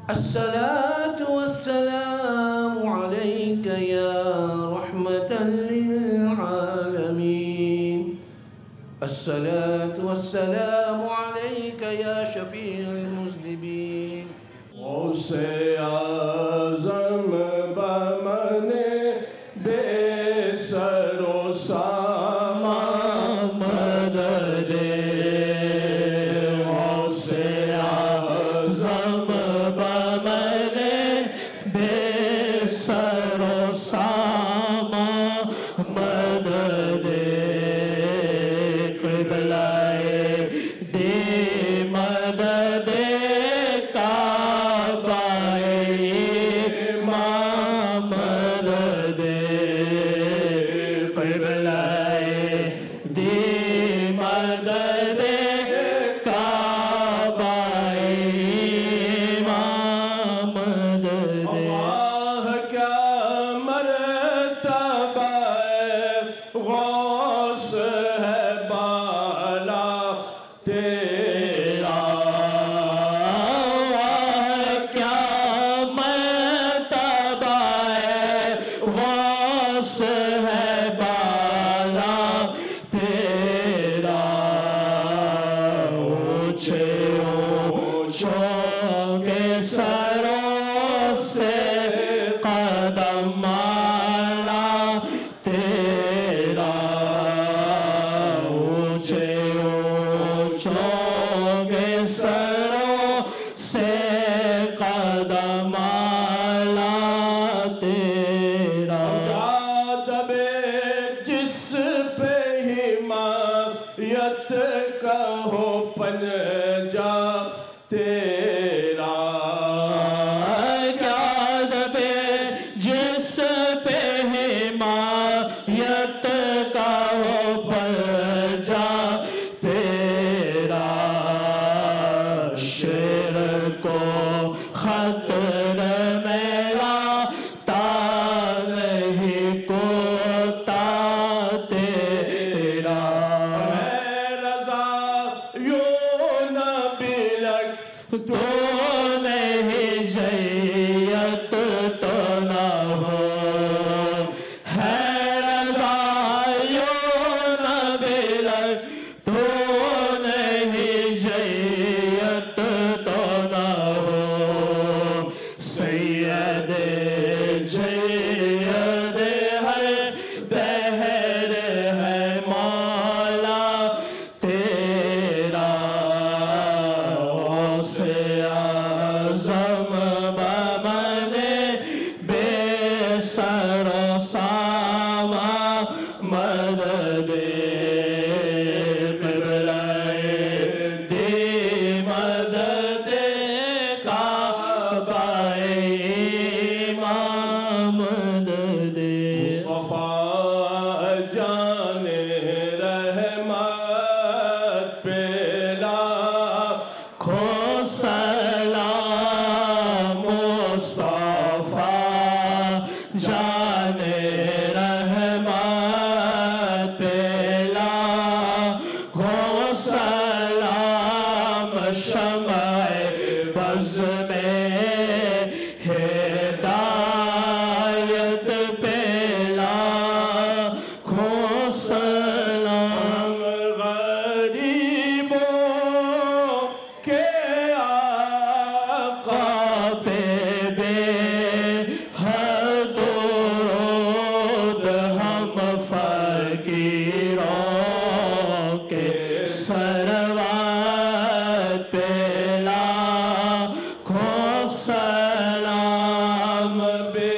الصلاة والسلام عليك يا رحمة للعالمين الصلاة والسلام عليك يا شفيع المذنبين غوث اعظم بمن بے سر و سامان مدد غوث اعظم بمن بے سر و سامان مدد قبلۂ دی مدد تا نہیں کوتا تیرا تو نہیں جیت تو نہ ہو سید جید ہے بہر ہے مولا تیرا غوث اعظم بمن بے سر و ساما مدد قبلہ دی مدد کعبہ امام مدد مصطفیٰ جان رحمت پیلا کھو سلام مصطفیٰ جان رحمت پیلا کھو سلام شمع بز میں ہدایت پیلا کھو سلام غریبوں کے آقا پہ بے حد درود ہم فقیروں کے سروات پیلا کھو سلام بے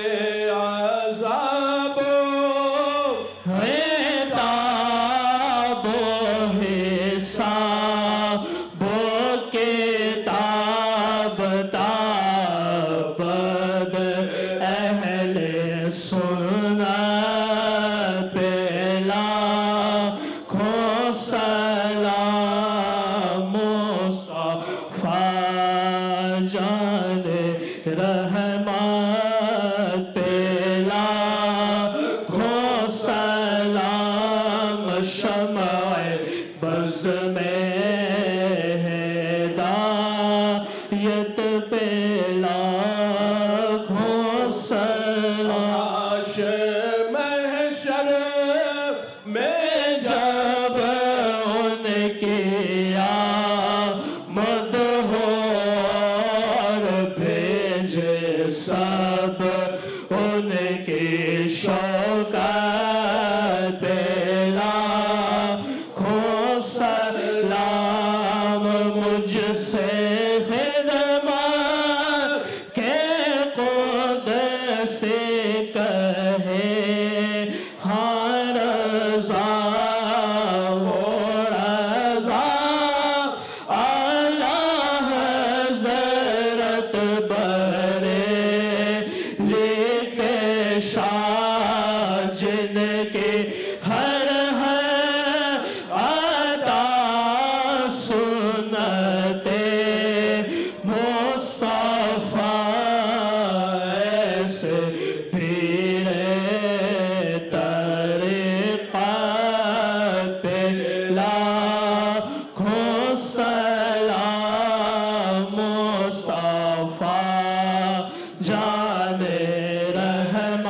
عذاب و عتاب و حساب و کتاب تابد اہل سنت پیلا کھو سلام مصطفیٰ جان رحمت پیلا کھو سلام شمع بز میں ہدایت پیلا کھو سلام محشر میں جب ان کی آمد ہو اور بھیجے سب ان کی شوکت پیلا کھو سلام مجھ سے خدمت کے قدس کہے ہاں رضا و رضا اعلیٰ حضرت بریلی کے شاہ جن کے ہر عطا سنت مصطفیٰ ایسے پیر طریقت پیلا کھو سلام مصطفیٰ جان رحمت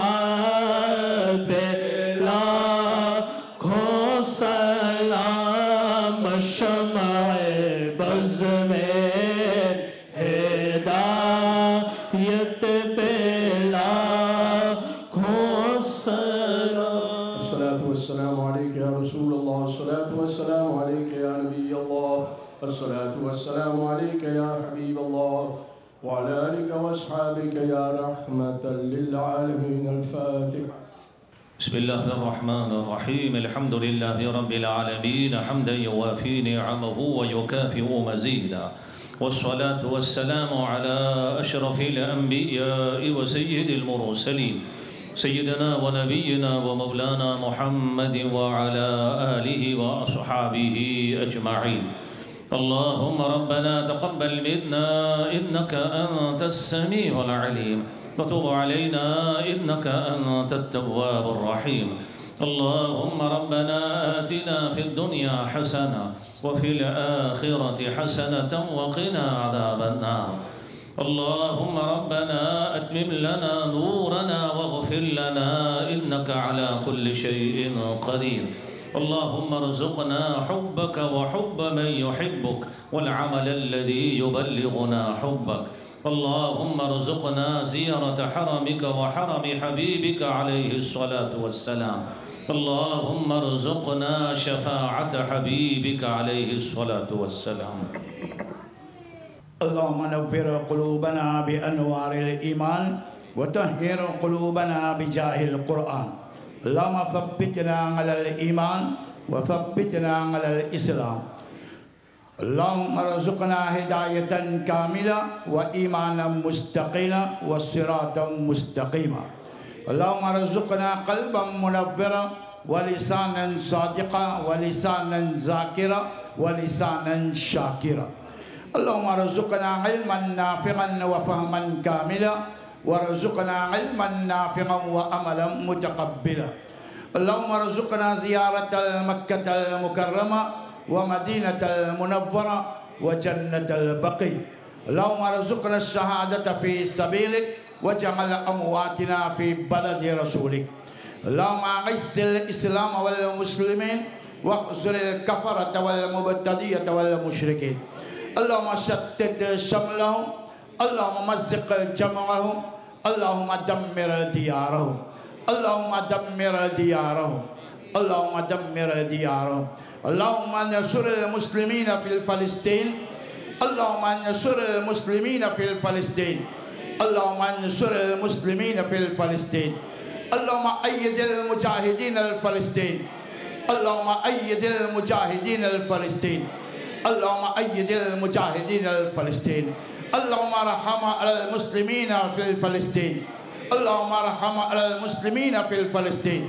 پیلا کھو سلام شمع بز میں ہدایت پیلا کھو سلام الصلاة والسلام عليك يا رسول الله الصلاة والسلام عليك يا نبي الله الصلاة والسلام عليك يا حبيب الله وعلى آلك وأصحابك يا رحمة للعالمين الفاتحة بسم الله الرحمن الرحيم الحمد لله رب العالمين حمدا يوافي نعمه ويكافئ مزيدا والصلاة والسلام على أشرف الأنبياء وسيد المرسلين سيدنا ونبينا ومولانا محمد وعلى آله وأصحابه أجمعين اللهم ربنا تقبل منا إنك أنت السميع العليم وتب علينا إنك أنت التواب الرحيم اللهم ربنا آتنا في الدنيا حسنة وفي الآخرة حسنة وقنا عذاب النار اللهم ربنا أتمم لنا نورنا واغفر لنا إنك على كل شيء قدير اللهم ارزقنا حبك وحب من يحبك والعمل الذي يبلغنا حبك. اللهم ارزقنا زيارة حرمك وحرم حبيبك عليه الصلاة والسلام. اللهم ارزقنا شفاعة حبيبك عليه الصلاة والسلام. اللهم نوّر قلوبنا بأنوار الإيمان وطهر قلوبنا بجاه القرآن. اللهم ثبتنا على الإيمان وثبتنا على الإسلام. اللهم ارزقنا هداية كاملة وإيمانا مستقيما وصراطا مستقيما. اللهم ارزقنا قلبا منورا ولسانا صادقا ولسانا ذاكرا ولسانا شاكرا. اللهم ارزقنا علما نافعا وفهما كاملا وارزقنا علما نافعا وعملا متقبلا. اللهم ارزقنا زيارة مكة المكرمة ومدينة المنورة وجنة البقيع. اللهم ارزقنا الشهادة في سبيلك واجعل أمواتنا في بلد رسولك. اللهم أعز الإسلام والمسلمين واخذل الكفرة والمبتدية والمشركين. اللهم شتت شملهم، اللهم مزق جمعهم، اللهم دمر ديارهم، اللهم دمر ديارهم، اللهم دمر ديارهم. اللهم انصر المسلمين في فلسطين، اللهم انصر المسلمين في فلسطين، اللهم انصر المسلمين في فلسطين. اللهم أيد المجاهدين الفلسطين، اللهم أيد المجاهدين الفلسطين، اللهم أيد المجاهدين الفلسطين. اللهم ارحم على المسلمين في فلسطين، اللهم ارحم على المسلمين في فلسطين،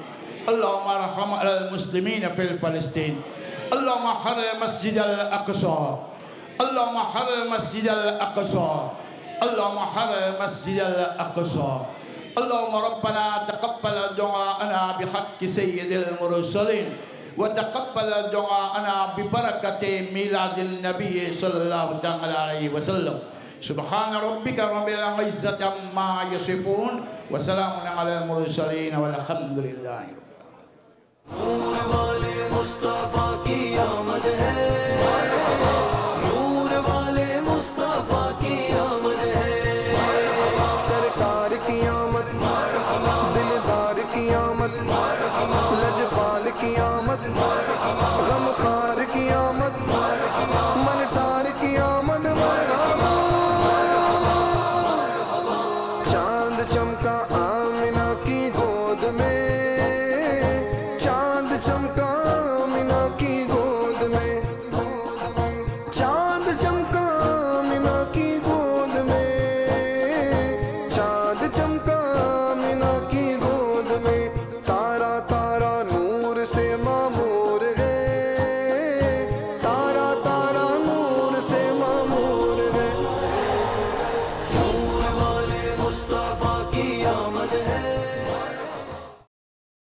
اللهم ارحم على المسلمين في فلسطين. اللهم حرر مسجد الأقصى، اللهم حرر مسجد الأقصى، اللهم حرر مسجد الأقصى. اللهم ربنا تقبل دعاءنا بحق سيد المرسلين وتقبل دعاءنا ببركة ميلاد النبي صلى الله تعالى عليه وسلم. سبحان ربك رب العزة عما يصفون وسلام على المرسلين والحمد لله رب العالمين.